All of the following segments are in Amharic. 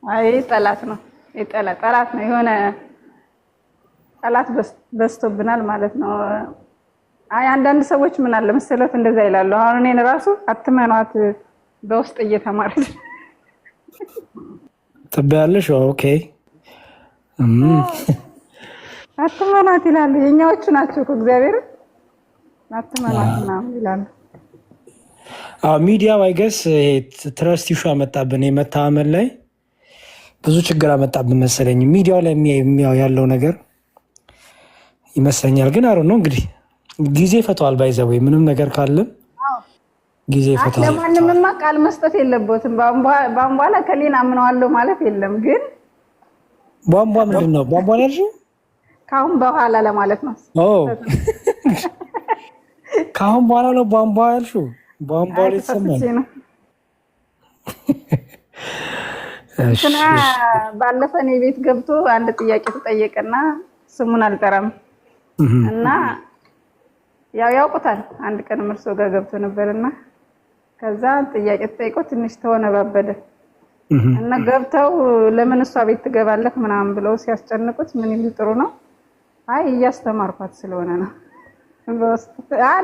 አይ ጠላት ነው ጠላት ነው የሆነ ጠላት በዝቶብናል ማለት ነው። አይ አንዳንድ ሰዎች ምን አለ መሰለት እንደዛ ይላሉ። አሁን እኔን ራሱ አትመኗት በውስጥ እየተማረች ትበያለሽ። ኦኬ አትመኗት ይላሉ። የኛዎቹ ናቸው እኮ እግዚአብሔር አትመኗት ምናምን ይላሉ። ሚዲያው አይገስ ትረስት ኢሹ አመጣብን። የመታመን ላይ ብዙ ችግር አመጣብን መሰለኝ። ሚዲያው ላይ የሚያው ያለው ነገር ይመስለኛል። ግን አሮ ነው እንግዲህ ጊዜ ፈቷል። ባይዘው ምንም ነገር ካለም ጊዜ ፈቷል። ለማንምማ ቃል መስጠት የለበትም። ባምቧላ ከሌና አምነዋለሁ ማለት የለም። ግን ቧንቧ ምንድነው? ቧንቧ ያልሽው ካሁን በኋላ ለማለት ነው። ካሁን በኋላ ነው ቧንቧ ያልሽው? ቧንቧ ልትሰማኝ ነው። እና ባለፈ እኔ ቤት ገብቶ አንድ ጥያቄ ተጠየቀና ስሙን አልጠራም እና ያውቁታል። አንድ ቀን እርሶ ጋር ገብቶ ነበርና ከዛ ጥያቄ ተጠይቆ ትንሽ ተወነባበደ እና ገብተው ለምን እሷ ቤት ትገባለህ ምናምን ብለው ሲያስጨንቁት ምን ይል ጥሩ ነው። አይ እያስተማርኳት ስለሆነ ነው።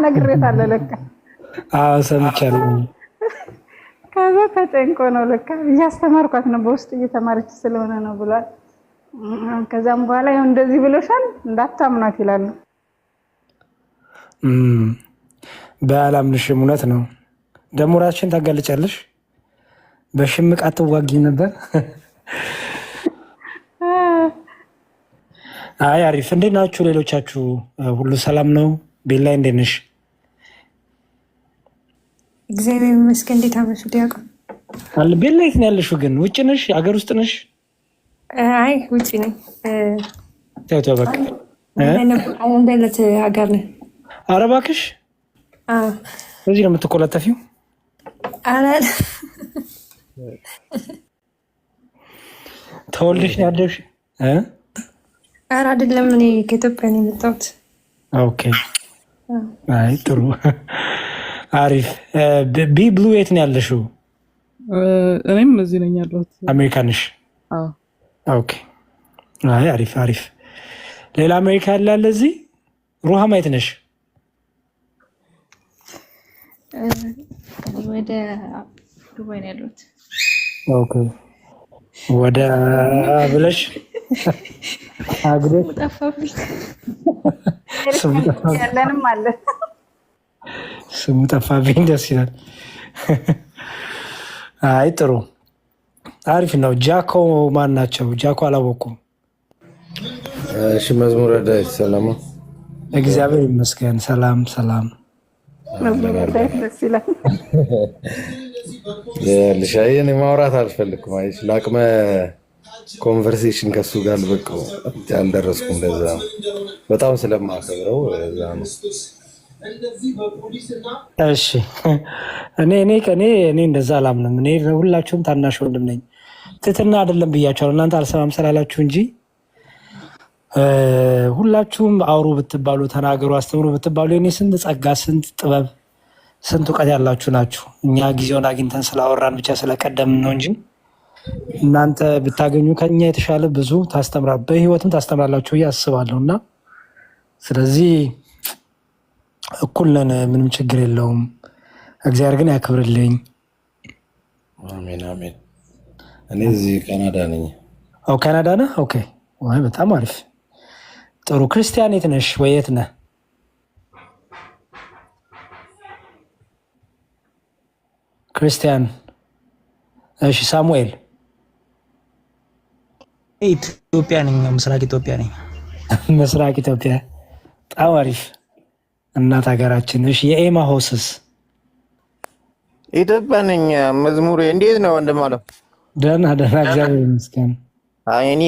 ነግሬታለሁ ለካ ሰምቻለሁ። ከዛ ተጨንቆ ነው ለካ እያስተማርኳት ነው በውስጥ እየተማረች ስለሆነ ነው ብሏል። ከዛም በኋላ ይኸው እንደዚህ ብሎሻል እንዳታምናት ይላሉ። በአላምንሽም እውነት ነው። ደግሞ ራስሽን ታጋልጫለሽ። በሽምቅ አትዋጊም ነበር። አይ አሪፍ። እንዴት ናችሁ ሌሎቻችሁ? ሁሉ ሰላም ነው? ቤት ላይ እንዴት ነሽ? እግዚአብሔር ይመስገን። እንዴት አመሹ ዲያቆን? ቤት ላይ ነው ያለሽው? ግን ውጭ ነሽ? አገር ውስጥ ነሽ? አይ ውጭ ነኝ። ተው በቃ አንድ አይነት ሀገር ነን። ኧረ እባክሽ እዚህ ነው የምትቆለጠፊው? ተወልደሽ ነው ያደግሽ? ኧረ አይደለም፣ እኔ ከኢትዮጵያ ነው የመጣሁት። ኦኬ አይ ጥሩ አሪፍ። ቢ ብሉ የት ነው ያለሽው? እኔም እዚህ ነኝ ያለሁት። አሜሪካ ነሽ? ኦኬ አይ አሪፍ አሪፍ። ሌላ አሜሪካ ያለ እዚህ? ሩሃማ የት ነሽ? ወደ ዱባይ ነው ያለሁት። ኦኬ ወደ ብለሽ አግደሽ ጠፋብኝ። ያለንም አለ ስሙ ጠፋብኝ። ደስ ይላል። አይ ጥሩ አሪፍ ነው። ጃኮ ማን ናቸው? ጃኮ አላወኩም። እሺ መዝሙረ ዳዊት ሰላም። እግዚአብሔር ይመስገን። ሰላም ሰላም። ደስ ይላል። ልሻዬን ማውራት አልፈልግም። አይሽ ለአቅመ ኮንቨርሴሽን ከሱ ጋር ልበቀው ያልደረስኩ እንደዛ በጣም ስለማከብረው እዛ ነው። እሺ እኔ እንደዛ አላምንም። እኔ ሁላችሁም ታናሽ ወንድም ነኝ። ትትና አይደለም ብያቸዋለሁ። እናንተ አልሰማም ስላላችሁ እንጂ ሁላችሁም አውሩ ብትባሉ፣ ተናገሩ፣ አስተምሩ ብትባሉ የኔ ስንት ጸጋ፣ ስንት ጥበብ፣ ስንት እውቀት ያላችሁ ናችሁ። እኛ ጊዜውን አግኝተን ስላወራን ብቻ ስለቀደምን ነው እንጂ እናንተ ብታገኙ ከኛ የተሻለ ብዙ በህይወትም ታስተምራላችሁ ብዬ አስባለሁ። እና ስለዚህ እኩል ነን፣ ምንም ችግር የለውም። እግዚአብሔር ግን ያክብርልኝ። አሜን አሜን። እኔ እዚህ ካናዳ ነኝ። ካናዳ ነህ? ኦኬ ወይ በጣም አሪፍ ጥሩ። ክርስቲያን የት ነሽ ወይ የት ነህ? ክርስቲያን እሺ። ሳሙኤል ኢትዮጵያ ነኝ፣ ምስራቅ ኢትዮጵያ ነኝ። ምስራቅ ኢትዮጵያ በጣም አሪፍ እናት ሀገራችን። እሺ የኤማ ሆስስ? ኢትዮጵያ ነኝ። መዝሙር እንዴት ነው ወንድማለው? ደህና ደህና፣ እግዚአብሔር ይመስገን። የኔ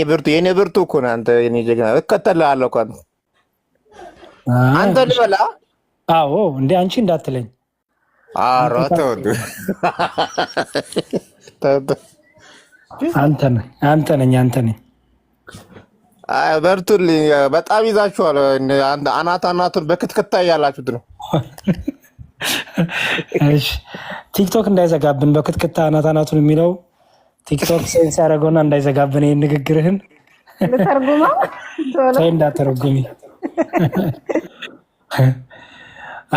ብርቱ እኮ ነህ አንተ፣ የኔ ጀግና። እከተልሃለሁ እኮ አንተ ልበላ። አዎ እንደ አንቺ እንዳትለኝ። ኧረ ተው አንተ ነኝ። አይ በርቱልኝ። በጣም ይዛችኋል። አናቱን በክትክታ እያላችሁት ነው። እሺ ቲክቶክ እንዳይዘጋብን በክትክታ አናቱን የሚለው ቲክቶክ ሴንስ ያደረገውና እንዳይዘጋብን ይህን ንግግርህን ልተርጉመው ሳይ እንዳተረጉሚ።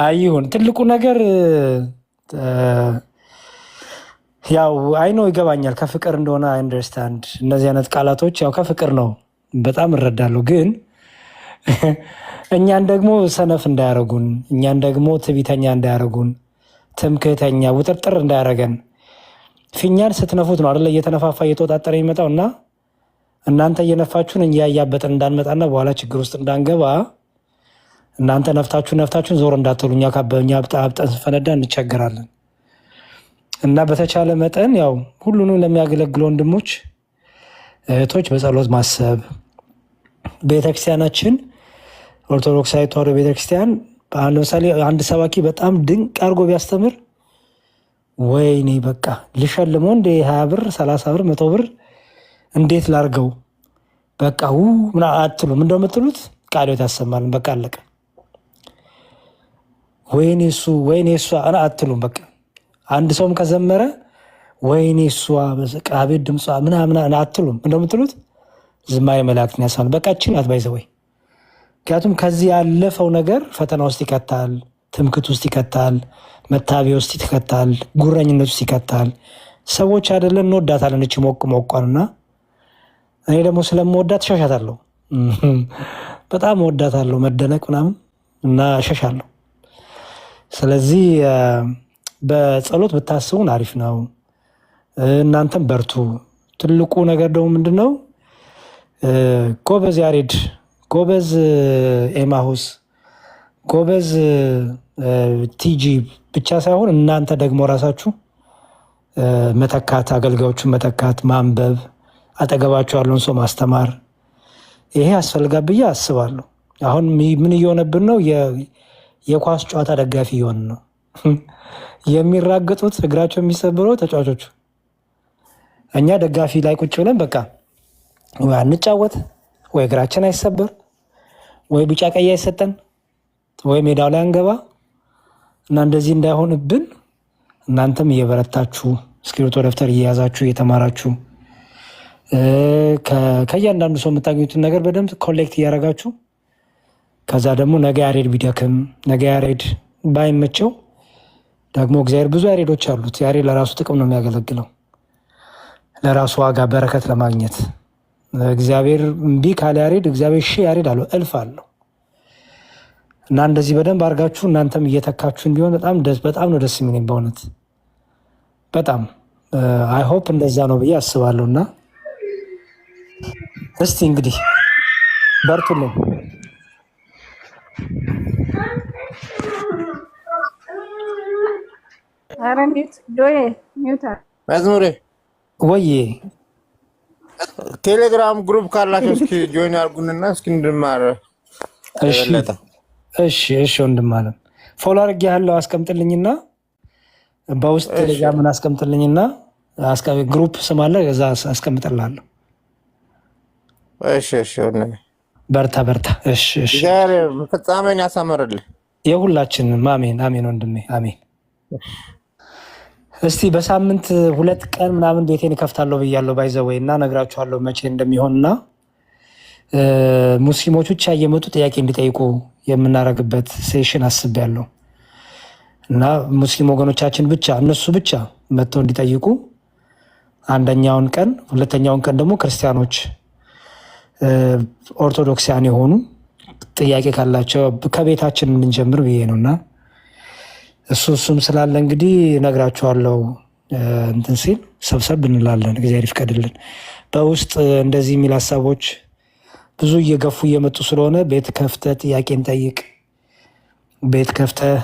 አይሁን ትልቁ ነገር ያው አይኖ ይገባኛል ከፍቅር እንደሆነ አንደርስታንድ። እነዚህ አይነት ቃላቶች ያው ከፍቅር ነው በጣም እረዳለሁ። ግን እኛን ደግሞ ሰነፍ እንዳያረጉን፣ እኛን ደግሞ ትዕቢተኛ እንዳያረጉን፣ ትምክህተኛ ውጥርጥር እንዳያረገን። ፊኛን ስትነፉት ነው አይደለ እየተነፋፋ እየተወጣጠረ የሚመጣው እና እናንተ እየነፋችሁን እያያበጥን እንዳንመጣና በኋላ ችግር ውስጥ እንዳንገባ እናንተ ነፍታችሁን ዞር እንዳትሉ እኛ አብጠን ስንፈነዳ እንቸገራለን። እና በተቻለ መጠን ያው ሁሉንም ለሚያገለግሉ ወንድሞች እህቶች በጸሎት ማሰብ። ቤተክርስቲያናችን ኦርቶዶክሳዊ ተዋሕዶ ቤተክርስቲያን ለምሳሌ አንድ ሰባኪ በጣም ድንቅ አድርጎ ቢያስተምር ወይኔ በቃ ልሸልመው እንደ 20 ብር 30 ብር 100 ብር እንዴት ላርገው በቃ ምና አትሉም። እንደው የምትሉት ቃልዮት ያሰማልን በቃ አለቀ። ወይኔ እሷ አትሉም። በቃ አንድ ሰውም ከዘመረ ወይኔ እሷ በቃ አቤት ድምጿ ምናምን አትሉም። እንደው የምትሉት ዝማሬ መላእክትን ያሰማል በቃ እችን አትባይዘወይ። ምክንያቱም ከዚህ ያለፈው ነገር ፈተና ውስጥ ይከታል፣ ትምክት ውስጥ ይከታል፣ መታቢያ ውስጥ ይከታል፣ ጉረኝነት ውስጥ ይከታል። ሰዎች አይደለን እንወዳታለን እቺ ሞቅ ሞቋንና እኔ ደግሞ ስለምወዳት ሸሻታለሁ። በጣም ወዳታለሁ መደነቅ ምናምን እና ሸሻለሁ። ስለዚህ በጸሎት ብታስቡን አሪፍ ነው። እናንተም በርቱ። ትልቁ ነገር ደግሞ ምንድነው ጎበዝ ያሬድ፣ ጎበዝ ኤማሁስ፣ ጎበዝ ቲጂ ብቻ ሳይሆን እናንተ ደግሞ ራሳችሁ መተካት፣ አገልጋዮቹን መተካት፣ ማንበብ፣ አጠገባችሁ ያለውን ሰው ማስተማር ይሄ ያስፈልጋል ብዬ አስባለሁ። አሁን ምን እየሆነብን ነው? የኳስ ጨዋታ ደጋፊ እየሆን ነው። የሚራገጡት እግራቸው የሚሰብረው ተጫዋቾቹ፣ እኛ ደጋፊ ላይ ቁጭ ብለን በቃ ወይ አንጫወት፣ ወይ እግራችን አይሰበር፣ ወይ ቢጫ ቀይ አይሰጠን፣ ወይ ሜዳው ላይ አንገባ እና እንደዚህ እንዳይሆንብን እናንተም እየበረታችሁ እስክሪብቶ ደብተር እየያዛችሁ እየተማራችሁ ከእያንዳንዱ ሰው የምታገኙትን ነገር በደንብ ኮሌክት እያደረጋችሁ ከዛ ደግሞ ነገ ያሬድ ቢደክም ነገ ያሬድ ባይመቸው ደግሞ እግዚአብሔር ብዙ ያሬዶች አሉት። ያሬድ ለራሱ ጥቅም ነው የሚያገለግለው፣ ለራሱ ዋጋ በረከት ለማግኘት። እግዚአብሔር እምቢ ካለ ያሬድ እግዚአብሔር ሺህ ያሬድ አለው፣ እልፍ አለው። እና እንደዚህ በደንብ አድርጋችሁ እናንተም እየተካችሁ እንዲሆን በጣም ነው ደስ የሚለኝ በእውነት በጣም አይ ሆፕ እንደዛ ነው ብዬ አስባለሁ። እና እስቲ እንግዲህ በርቱልን። ኧረ ሚውት ዶዬ ሚውት መዝሙሬ ወይ ቴሌግራም ግሩፕ ካላችሁ እስኪ ጆይን አድርጉንና እስኪ እንድማር። እሺ ወንድም አለም ፎሎ አድርጌሃለሁ። አስቀምጥልኝና በውስጥ ቴሌግራምን አስቀምጥልኝና ግሩፕ ስም አለ እዛ አስቀምጥልሃለሁ። እሺ ወንድሜ በርታ። እሺ ፍጻሜን ያሳምርልህ የሁላችንም። አሜን ወንድሜ አሜን። እስቲ በሳምንት 2 ቀን ምናምን ቤቴን እከፍታለሁ ብያለሁ ባይዘወይ እና ነግራችኋለሁ መቼ እንደሚሆንና ሙስሊሞች ብቻ እየመጡ ጥያቄ እንዲጠይቁ የምናደርግበት ሴሽን አስቤያለሁ እና ሙስሊም ወገኖቻችን ብቻ እነሱ ብቻ መጥተው እንዲጠይቁ አንደኛውን ቀን፣ ሁለተኛውን ቀን ደግሞ ክርስቲያኖች ኦርቶዶክሲያን የሆኑ ጥያቄ ካላቸው ከቤታችን እንድንጀምር ብዬ ነው እና እሱም ስላለ እንግዲህ ነግራችኋለሁ። እንትን ሲል ሰብሰብ እንላለን፣ እግዚአብሔር ይፍቀድልን። በውስጥ እንደዚህ የሚል ሀሳቦች ብዙ እየገፉ እየመጡ ስለሆነ ቤት ከፍተህ ጥያቄ እንጠይቅ፣ ቤት ከፍተህ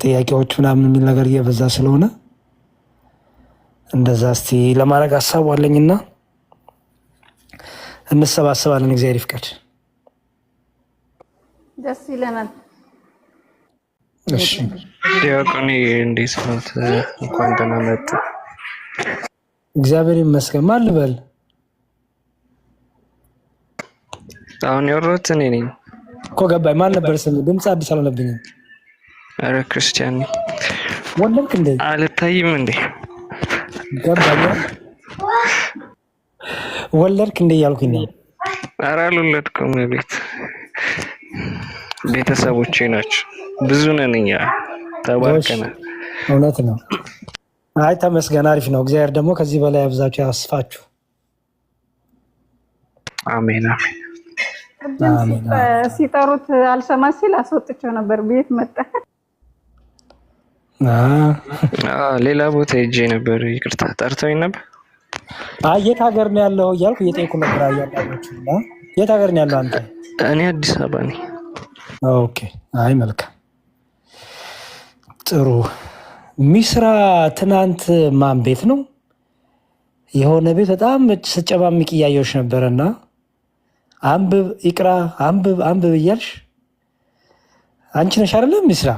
ጥያቄዎች ምናምን የሚል ነገር እየበዛ ስለሆነ እንደዛ እስቲ ለማድረግ ሀሳቡ አለኝና እንሰባሰባለን። እግዚአብሔር ይፍቀድ። ደስ ይለናል። እሺ ዲያቆኔ እንዴት ነው? እንኳን ደህና መጡ። እግዚአብሔር ይመስገን። ማን ልበል? አሁን ያወራሁት እኔ ነኝ እኮ ገባኝ። ማን ነበር ስም? ድምፅ አዲስ አልሆነብኝም። ኧረ ክርስቲያን ነኝ። ወለድክ እንዴ? አልታይም እንዴ? ገባኝ። ወለድክ እንደ እያልኩኝ ነው። ኧረ አልወለድኩም። ቤተሰቦቼ ናቸው። ብዙ ነን እኛ ተባርከናል። እውነት ነው። አይ ተመስገን፣ አሪፍ ነው። እግዚአብሔር ደግሞ ከዚህ በላይ አብዛችሁ ያስፋችሁ። አሜን አሜን። ሲጠሩት አልሰማ ሲል አስወጥቼው ነበር። ቤት መጣ። ሌላ ቦታ ሄጄ ነበር። ይቅርታ ጠርተውኝ ነበር። የት ሀገር ነው ያለው እያልኩ እየጠየኩ ነበር። አያላችሁና የት ሀገር ነው ያለው አንተ? እኔ አዲስ አበባ ነኝ። ኦኬ። አይ መልካም ጥሩ። ሚስራ ትናንት ማን ቤት ነው? የሆነ ቤት በጣም ስጨማምቅ እያየሁሽ ነበረና አንብብ ይቅራ አንብብ እያልሽ አንቺ ነሽ አይደለም ሚስራ?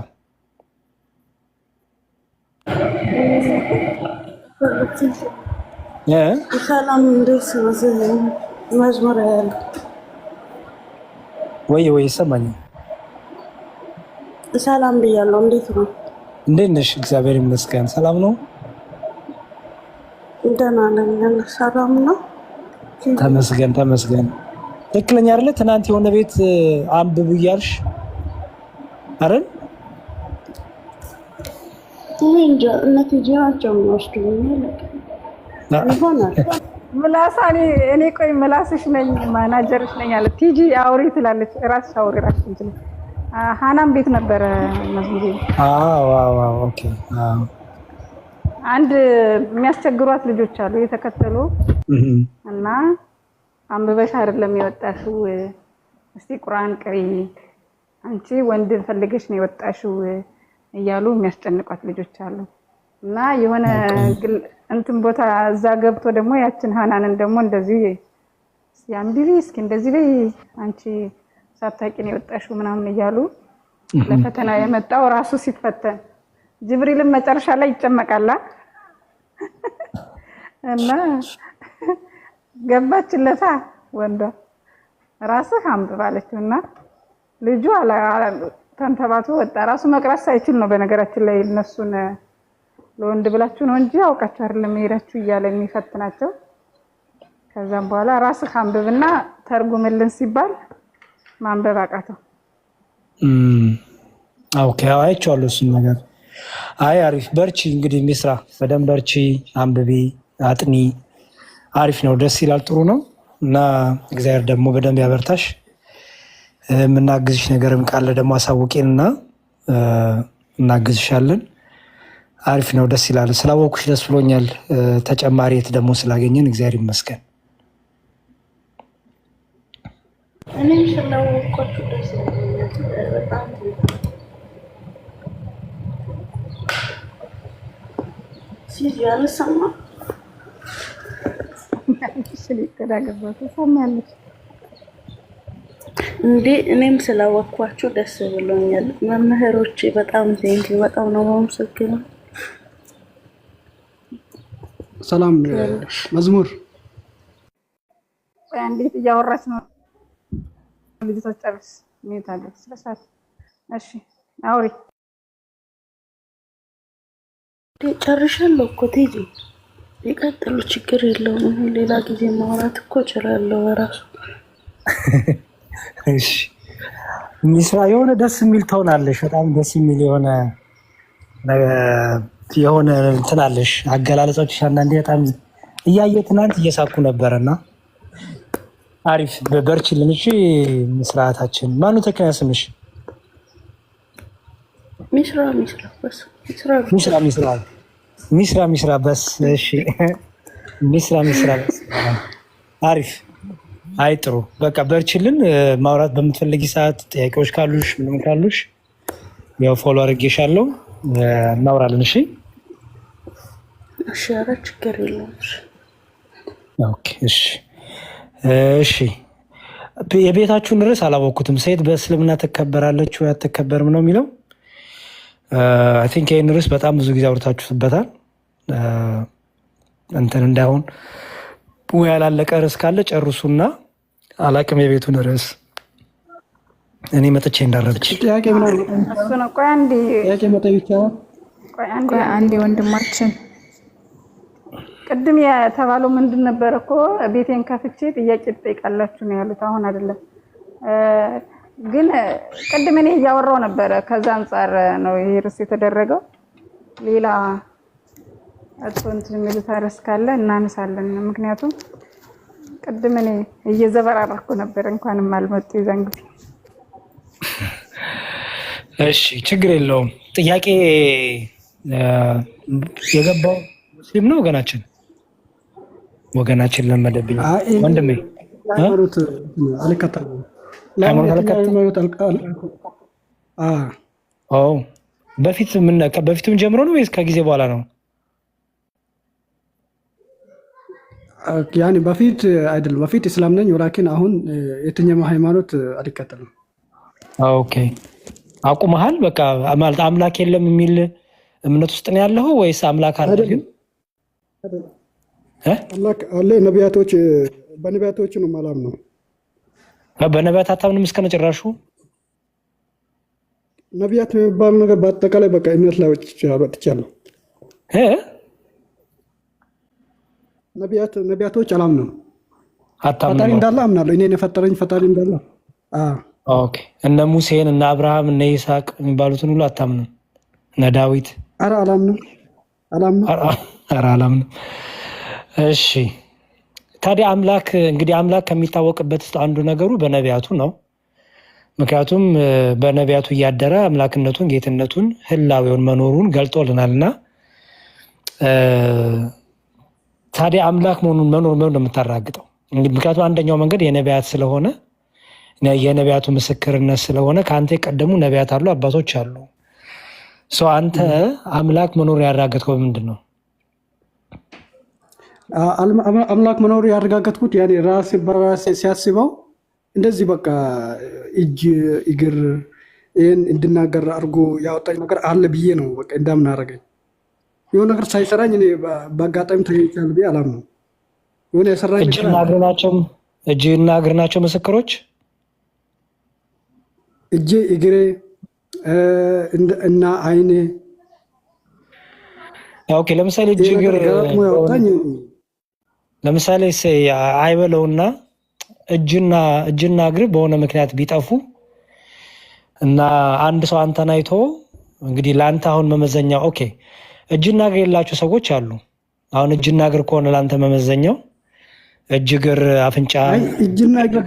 ሰላም እንዴት መዝሙር ያለ ወይ ይሰማኛል። ሰላም ብያለሁ። እንዴት ነው? እንዴት ነሽ? እግዚአብሔር ይመስገን ሰላም ነው። ደህና ነኝ። ሰላም ነው። ተመስገን። ትክክለኛ አይደለ? ትናንት የሆነ ቤት አንብብ እያልሽ አይደል? እንጃ እነዚህ ጂናቸው የሚወስዱኝ ይሆናል። ምላሳኔ እኔ ቆይ ምላስሽ ነኝ ማናጀርሽ ነኝ አለ። ቲጂ አውሪ ትላለች። ራስሽ አውሪ ራስሽ እንትን ሃናም ቤት ነበረ መዝሙር። ኦኬ። አንድ የሚያስቸግሯት ልጆች አሉ የተከተሉ እና አንብበሽ አይደለም የወጣሽው፣ እስቲ ቁርአን ቅሪ፣ አንቺ ወንድ ፈልገሽ ነው የወጣሽው እያሉ የሚያስጨንቋት ልጆች አሉ። እና የሆነ እንትን ቦታ እዛ ገብቶ ደግሞ ያችን ሃናንን ደግሞ እንደዚህ ሲያምቢሪ እስኪ እንደዚህ በይ አንቺ ሳታውቂ ነው የወጣሽው ምናምን እያሉ ለፈተና የመጣው ራሱ ሲፈተን ጅብሪልን መጨረሻ ላይ ይጨመቃላ እና ገባችለታ ወንዷ ራስህ አንብብ አለችውና ልጁ ተንተባቱ ወጣ። ራሱ መቅራት ሳይችል ነው በነገራችን ላይ እነሱን ለወንድ ብላችሁ ነው እንጂ አውቃችሁ አይደለም ሄዳችሁ እያለ የሚፈትናቸው። ከዛም በኋላ ራስህ አንብብና ተርጉምልን ሲባል ማንበብ አቃተው። ኦኬ። አይቼዋለሁ እሱን ነገር። አይ አሪፍ በርቺ። እንግዲህ ሚስራ በደንብ በርቺ፣ አንብቢ፣ አጥኒ። አሪፍ ነው፣ ደስ ይላል፣ ጥሩ ነው እና እግዚአብሔር ደግሞ በደንብ ያበርታሽ። የምናግዝሽ ነገርም ካለ ደግሞ አሳውቄንና እናግዝሻለን። አሪፍ ነው፣ ደስ ይላል። ስላወኩሽ ደስ ብሎኛል። ተጨማሪ የት ደግሞ ስላገኘን እግዚአብሔር ይመስገን። እኔም ስላወኳችሁ ደስ ይላል በጣም። ሲዚ አልሰማ እንዴ እኔም ስላወኳችሁ ደስ ብሎኛል። መምህሮቼ በጣም ቴንኪ፣ በጣም ነው የማመሰግነው። ሰላም መዝሙር እንዴት እያወራች ነው ልጅቷ? ጨርስ ምን ታደርግ ስለሳት። እሺ አውሪ። ጨርሻለሁ እኮ ቴጂ፣ ይቀጥሉ፣ ችግር የለውም። ሌላ ጊዜ ማውራት እኮ እችላለሁ በራሱ። እሺ ሚስራ የሆነ ደስ የሚል ትሆናለሽ። በጣም ደስ የሚል የሆነ እንትን አለሽ። አገላለጾችሽ አንዳንዴ በጣም እያየሁ ትናንት እየሳኩ ነበረና አሪፍ በርቺልን። እሺ ምስራታችን ማነው ትክክለኛ ስምሽ? ሚስራ በስ ሚስራ በስ። እሺ ሚስራ በስ። አሪፍ። አይ ጥሩ፣ በቃ በርቺልን። ማውራት በምትፈልጊ ሰዓት ጥያቄዎች ካሉሽ ምንም ካሉሽ ያው ፎሎ አድርጌሻለሁ፣ እናወራለን። እሺ ኧረ ችግር የለውም። ኦኬ እሺ። የቤታችሁን ርዕስ አላወኩትም። ሴት በእስልምና ትከበራለች ወይ አትከበርም ነው የሚለው። አይ ቲንክ ይህን ርዕስ በጣም ብዙ ጊዜ አውርታችሁበታል። እንትን እንዳይሆን ወይ ያላለቀ ርዕስ ካለ ጨርሱና አላቅም የቤቱን ርዕስ እኔ መጥቼ እንዳረብች ጥያቄ ምናምን እሱ ነው። ቆይ አንዴ ጥያቄ መጠየቅ ይቻላል? ቆይ አንዴ ወንድማችን ቅድም የተባለው ምንድን ነበር እኮ ቤቴን ከፍቼ ጥያቄ ትጠይቃላችሁ ነው ያሉት። አሁን አይደለም ግን ቅድም እኔ እያወራው ነበረ። ከዛ አንፃር ነው ይሄ ርዕስ የተደረገው። ሌላ አጥንት የሚሉት ርዕስ ካለ እናነሳለን። ምክንያቱም ቅድም እኔ እየዘበራረኩ ነበር እንኳንም አልመጡ ይዘን ጊዜ። እሺ ችግር የለውም። ጥያቄ የገባው ሙስሊም ነው ወገናችን ለመደብኝ ወንድሜ ሃይማኖት አልከተልም። በፊትም ጀምሮ ነው ወይስ ከጊዜ በኋላ ነው? ያኔ በፊት አይደለም። በፊት እስላም ነኝ ወላኪን አሁን የትኛው ሃይማኖት አልከተልም። ኦኬ አቁመሃል? በቃ ማለት አምላክ የለም የሚል እምነት ውስጥ ነው ያለው ወይስ አምላክ አለ? ግን አምላክ አለ። ነቢያቶች በነቢያቶች ነው ማላም ነው። በነቢያት አታምንም እስከ መጨረሻ? ነቢያት የሚባሉ ነገር በአጠቃላይ በቃ እምነት ላይ ወጥቻለሁ። ነቢያቶች አላምንም። ፈጣሪ እንዳለ አምናለሁ። እኔን የፈጠረኝ ፈጣሪ እንዳለ። ኦኬ እነ ሙሴን እነ አብርሃም እነ ይስሐቅ የሚባሉትን ሁሉ አታምንም? እነ ዳዊት? ኧረ አላምንም። እሺ ታዲያ አምላክ ከሚታወቅበት ውስጥ አንዱ ነገሩ በነቢያቱ ነው። ምክንያቱም በነቢያቱ እያደረ አምላክነቱን፣ ጌትነቱን፣ ህላዌውን፣ መኖሩን ገልጦልናልና ታዲያ አምላክ መኖር የምታራግጠው ምክንያቱም አንደኛው መንገድ የነቢያት ስለሆነ የነቢያቱ ምስክርነት ስለሆነ ከአንተ የቀደሙ ነቢያት አሉ፣ አባቶች አሉ። አንተ አምላክ መኖር ያረጋገጥከው ምንድን ነው? አምላክ መኖር ያረጋገጥኩት ያኔ ራሴ በራሴ ሲያስበው እንደዚህ በቃ እጅ እግር ይህን እንድናገር አድርጎ ያወጣኝ ነገር አለ ብዬ ነው በቃ እንዳምን አደረገኝ። የሆነ ነገር ሳይሰራኝ እኔ በአጋጣሚ ተገኝቻለሁ ብዬ አላምነው። የሆነ የሰራኝ እጅና እግር ናቸው ምስክሮች። እጄ እግሬ እና አይኔ። ኦኬ ለምሳሌ እጅ እግር ለምሳሌ አይበለውና እጅና እግር በሆነ ምክንያት ቢጠፉ እና አንድ ሰው አንተን አይቶ እንግዲህ ለአንተ አሁን መመዘኛ ኦኬ እጅና እግር የሌላቸው ሰዎች አሉ። አሁን እጅና እግር ከሆነ ለአንተ መመዘኛው እጅ እግር አፍንጫ እጅና እግር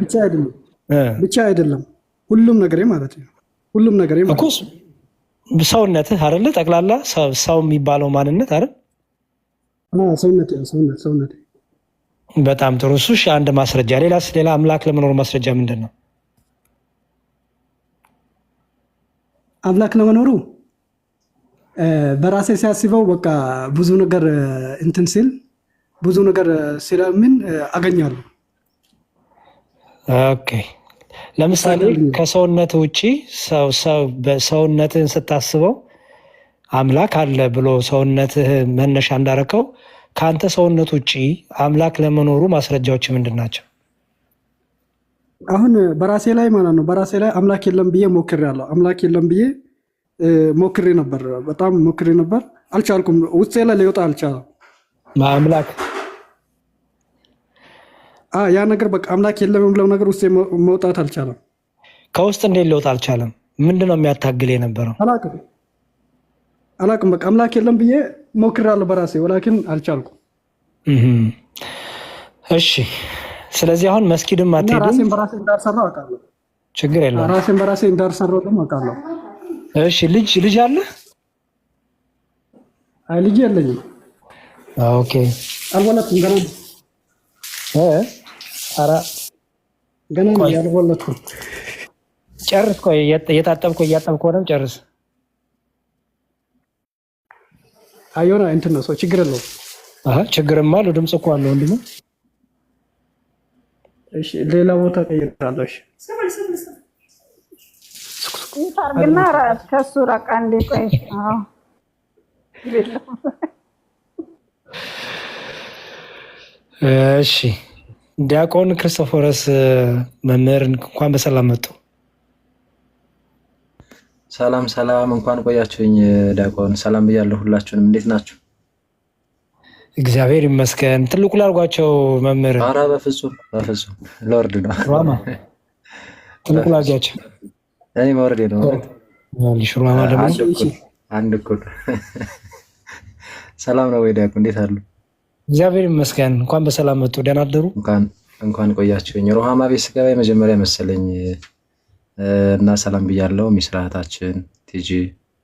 ብቻ አይደለም ሁሉም ነገሬ ማለት ነው። ሁሉም ነገሬ ማለት እኮ ሰውነትህ አይደለ? ጠቅላላ ሰው የሚባለው ማንነት አይደል? ሰውነት። በጣም ጥሩ። እሱ አንድ ማስረጃ። ሌላ አምላክ ለመኖር ማስረጃ ምንድን ነው? አምላክ ለመኖሩ በራሴ ሲያስበው በቃ ብዙ ነገር እንትን ሲል ብዙ ነገር ስለምን አገኛለሁ። ኦኬ ለምሳሌ ከሰውነት ውጪ ሰውነትህን ስታስበው አምላክ አለ ብሎ ሰውነትህ መነሻ እንዳረከው ከአንተ ሰውነት ውጪ አምላክ ለመኖሩ ማስረጃዎች ምንድን ናቸው? አሁን በራሴ ላይ ማለት ነው። በራሴ ላይ አምላክ የለም ብዬ ሞክሬያለሁ። አምላክ የለም ብዬ ሞክሬ ነበር። በጣም ሞክሬ ነበር፣ አልቻልኩም። ውስጤ ላይ ሊወጣ አልቻለም። አምላክ ያ ነገር በቃ አምላክ የለም ብለው ነገር ውስጥ መውጣት አልቻለም። ከውስጥ እንዴት ሊወጣ አልቻለም? ምንድን ነው የሚያታግል የነበረው? አላቅም። በቃ አምላክ የለም ብዬ ሞክሬያለሁ በራሴ ወላኪን አልቻልኩም። እሺ ስለዚህ አሁን መስጊድም አትሄድም? ራሴን በራሴ እንዳልሰራው አውቃለሁ። ችግር የለውም። ራሴን በራሴ እንዳልሰራው ደግሞ አውቃለሁ። እሺ ልጅ አለ? አይ ልጅ የለኝም። ኦኬ አልወለድኩም ገና ገና ነው ያልወለድኩም። ጨርስ። ቆይ እያጠብኩ ሆነም ጨርስ። አዮና እንትን ነው ሰው ችግር የለውም። ችግርማ አለው። ድምፅ እኮ አለው ወንድሙ። እሺ ሌላ ቦታ ቀይራለሁ። እሺ ታርግና ከሱ ራቃ እንዴ። ቆይ እሺ ዲያቆን ክርስቶፎረስ መምህር እንኳን በሰላም መጡ። ሰላም እንኳን ቆያችሁኝ። ዲያቆን ሰላም ብያለሁ። ሁላችሁንም እንዴት ናችሁ? እግዚአብሔር ይመስገን። ትልቁ ላርጓቸው መምህር። ኧረ በፍጹም በፍጹም ለወርድ ነው። ሩሃማ ትልቁ ላርጓቸው። እኔ መውረዴ ነው። ሩሃማ ደግሞ አንድ እኩል። ሰላም ነው ወይ ዲያቆን? እንዴት አሉ? እግዚአብሔር ይመስገን። እንኳን በሰላም መጡ። ደህና አደሩ? እንኳን ቆያችሁኝ። ሩሃማ ቤት ስገባ የመጀመሪያ መሰለኝ እና ሰላም ብያለሁ። ሚስራታችን ቲጂ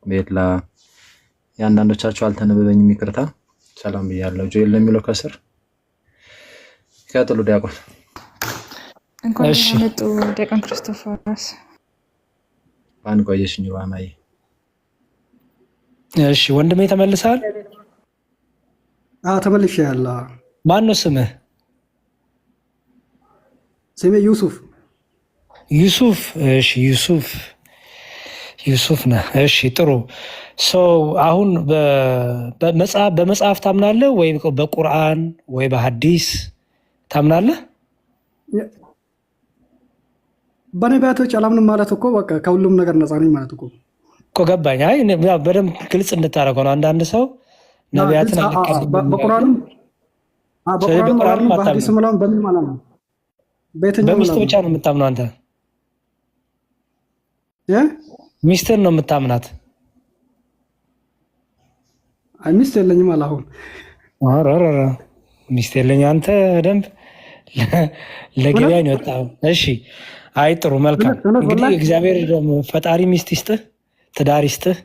ቤላ፣ የአንዳንዶቻችሁ አልተነበበኝም ይቅርታ። ሰላም ብያለሁ። ጆኤል ለሚለው ከስር ቀጥሉ ዲያቆን። እንኳን መጡ ዲያቆን ክርስቶፎሮስ። ባን ቆየሽኝ ሩሃማዬ። እሺ ወንድሜ ተመልሰሃል? ተመልሼያለሁ። ማን ነው ስምህ? ስሜ ዩሱፍ። ዩሱፍ። እሺ ዩሱፍ ነህ። እሺ ጥሩ። አሁን በመጽሐፍ ታምናለህ ወይ በቁርአን ወይ በሐዲስ ታምናለህ? በነቢያቶች አላምንም ማለት እኮ በቃ ከሁሉም ነገር ነፃ ነኝ ማለት እኮ ገባኝ። አይ በደንብ ግልጽ እንድታደርገው ነው። አንዳንድ ሰው ነቢያትን በቁርአንም በሐዲስም በምን ማለት ነው? በሚስት ብቻ ነው የምታምነው አንተ? ሚስትን ነው የምታምናት? ሚስት የለኝም አለ አሁን። ሚስት የለኝ አንተ ደንብ ለገበያ ነው የወጣው። እሺ አይ ጥሩ መልካም። እንግዲህ እግዚአብሔር ፈጣሪ ሚስት ይስጥህ፣ ትዳር ይስጥህ፣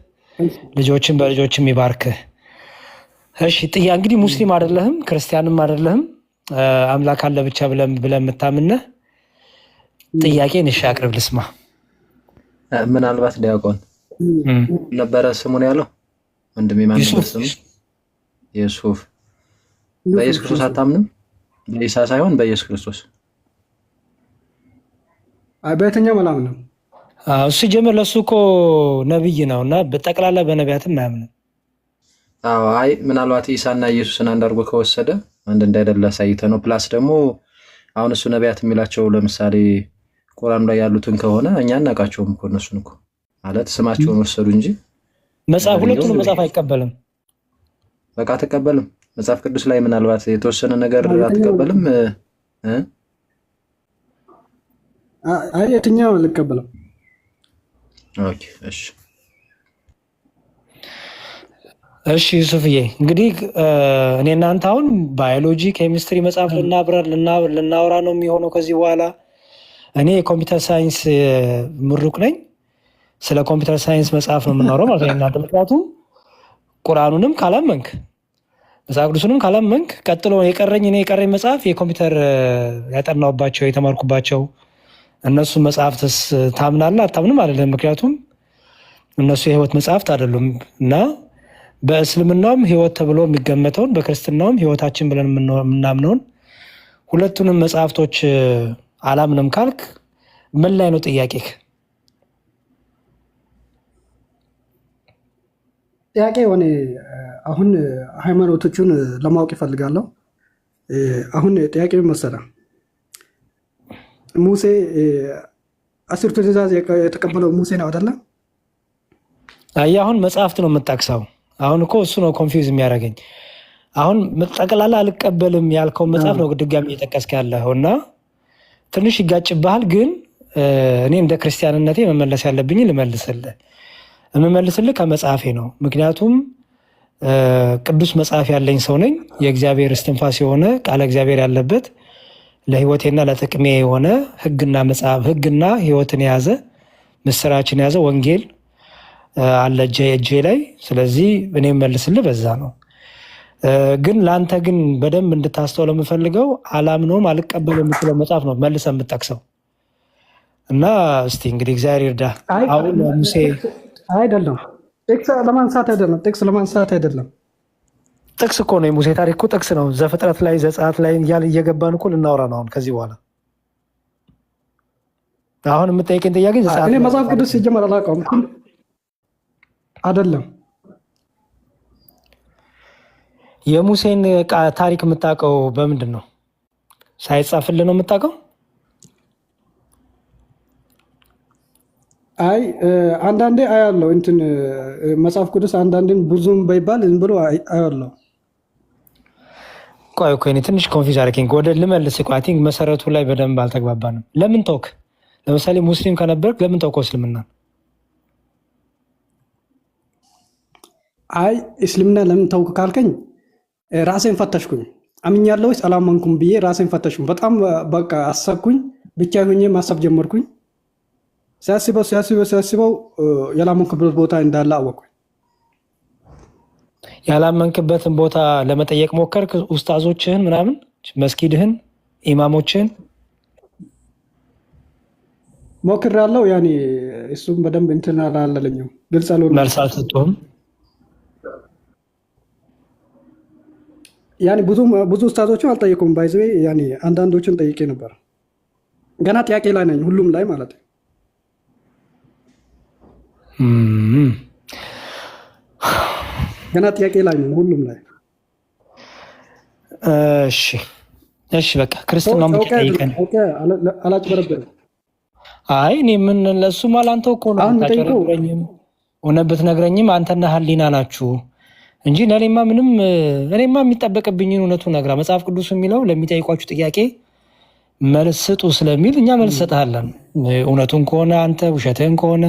ልጆችን በልጆችም ይባርክህ። እሺ ጥያ እንግዲህ ሙስሊም አይደለህም ክርስቲያንም አይደለህም፣ አምላክ አለ ብቻ ብለን የምታምነህ ጥያቄን እሺ አቅርብ ልስማ። ምናልባት ዲያቆን ነበረ ስሙን ያለው ወንድሜ ማን ነበር ስሙ? ዩሱፍ። በኢየሱስ ክርስቶስ አታምንም? በኢሳ ሳይሆን በኢየሱስ ክርስቶስ? በየትኛው አላምንም። እሱ ጀመር ለሱ እኮ ነብይ ነውና በጠቅላላ በነቢያትም አያምንም። አይ ምናልባት ኢሳና ኢየሱስን አንድ አድርጎ ከወሰደ አንድ እንዳይደለ አሳይተ ነው። ፕላስ ደግሞ አሁን እሱ ነቢያት የሚላቸው ለምሳሌ ቁርአን ላይ ያሉትን ከሆነ እኛ እናውቃቸውም እኮ እነሱን እኮ ማለት ስማቸውን ወሰዱ እንጂ መጽሐፍ ሁለቱንም መጽሐፍ አይቀበልም። በቃ አትቀበልም። መጽሐፍ ቅዱስ ላይ ምናልባት የተወሰነ ነገር አትቀበልም። አይ የትኛው አልቀበልም። ኦኬ እሺ ዩሱፍዬ እንግዲህ እኔ እናንተ አሁን ባዮሎጂ ኬሚስትሪ መጽሐፍ ልናወራ ነው የሚሆነው ከዚህ በኋላ። እኔ የኮምፒውተር ሳይንስ ምሩቅ ነኝ። ስለ ኮምፒውተር ሳይንስ መጽሐፍ ነው የምናወራው ማለት ነው እናንተ። ምክንያቱም ቁርአኑንም ካላመንክ መጽሐፍ ቅዱስንም ካላመንክ ቀጥሎ የቀረኝ መጽሐፍ የኮምፒውተር ያጠናውባቸው የተማርኩባቸው እነሱ መጽሐፍትስ ታምናለህ አታምንም አይደለም። ምክንያቱም እነሱ የህይወት መጽሐፍት አይደሉም እና በእስልምናውም ህይወት ተብሎ የሚገመተውን በክርስትናውም ህይወታችን ብለን የምናምነውን ሁለቱንም መጽሐፍቶች አላምንም ካልክ ምን ላይ ነው ጥያቄህ? ጥያቄ ሆነ አሁን ሃይማኖቶቹን ለማወቅ ይፈልጋለሁ። አሁን ጥያቄ መሰለ ሙሴ 10 ትእዛዝ የተቀበለው ሙሴ ነው አይደለ? አይ አሁን መጽሐፍት ነው የምጠቅሰው። አሁን እኮ እሱ ነው ኮንፊውዝ የሚያደርገኝ። አሁን ጠቅላላ አልቀበልም ያልከው መጽሐፍ ነው ድጋሚ እየጠቀስክ ያለኸው እና ትንሽ ይጋጭብሃል። ግን እኔ እንደ ክርስቲያንነቴ መመለስ ያለብኝ የምመልስልህ ከመጽሐፌ ነው። ምክንያቱም ቅዱስ መጽሐፍ ያለኝ ሰው ነኝ። የእግዚአብሔር እስትንፋስ የሆነ ቃለ እግዚአብሔር ያለበት ለህይወቴና ለጥቅሜ የሆነ ህግና ህይወትን የያዘ ምስራችን የያዘ ወንጌል አለ እጄ ላይ። ስለዚህ እኔ መልስልህ በዛ ነው። ግን ለአንተ ግን በደንብ እንድታስተውለው የምፈልገው አላምነውም አልቀበል የምትለው መጽሐፍ ነው መልሰህ የምትጠቅሰው እና እስቲ እንግዲህ እግዚአብሔር ይርዳ። አሁን ሙሴ አይደለም ጥቅስ ለማንሳት አይደለም። ጥቅስ እኮ ነው የሙሴ ታሪክ እኮ ጥቅስ ነው። ዘፍጥረት ላይ ዘጸአት ላይ እየገባን እኮ ልናወራ ነው አሁን ከዚህ በኋላ። አሁን የምጠይቀኝ ጥያቄ ዘጸአት እኔ መጽሐፍ ቅዱስ ሲጀመር አላውቀውም አይደለም። የሙሴን ታሪክ የምታውቀው በምንድን ነው? ሳይጻፍልህ ነው የምታውቀው? አይ አንዳንዴ አያለው እንትን መጽሐፍ ቅዱስ አንዳንዴን ብዙም ባይባል ዝም ብሎ አያለው። ቆይ እኔ ትንሽ ኮንፊውዝ አደረገኝ። ወደ ልመልስ እኮ አይ ቲንክ መሰረቱ ላይ በደንብ አልተግባባንም። ለምን ተውክ? ለምሳሌ ሙስሊም ከነበርክ ለምን ተውከው እስልምና? አይ እስልምና ለምን ተውክ ካልከኝ ራሴን ፈተሽኩኝ። አምኛለሁ ወይስ አላመንኩም ብዬ ራሴን ፈተሽኩኝ። በጣም በቃ አሰብኩኝ። ብቻ ሆኜ ማሰብ ጀመርኩኝ። ሲያስበው ያላመንክበት ቦታ እንዳለ አወቅኩኝ። ያላመንክበትን ቦታ ለመጠየቅ ሞከርክ? ኡስታዞችህን ምናምን መስጊድህን ኢማሞችህን ሞክሬያለሁ። ያኔ እሱም በደንብ እንትን አላለኝም። ግልጽ አልሆነም። መልስ አልሰጡህም? ያኔ ብዙ ኡስታዞችን አልጠየቁም። ባይዘ ያኔ አንዳንዶችን ጠይቄ ነበር። ገና ጥያቄ ላይ ነኝ፣ ሁሉም ላይ ማለት ነው። ገና ጥያቄ ላይ ነኝ፣ ሁሉም ላይ። እሺ በቃ ክርስትናው ምን ጠይቀን አላጭበረበርም። አይ እኔ ምን ለሱማ ላንተ እኮ ነው ታጨረብረኝም ሆነ ብትነግረኝም አንተና ህሊና ናችሁ እንጂ ለኔማ ምንም እኔማ የሚጠበቅብኝን እውነቱን ነግራ መጽሐፍ ቅዱስ የሚለው ለሚጠይቋችሁ ጥያቄ መልስ ስጡ ስለሚል እኛ መልስ ሰጣለን። እውነቱን ከሆነ አንተ ውሸትህን ከሆነ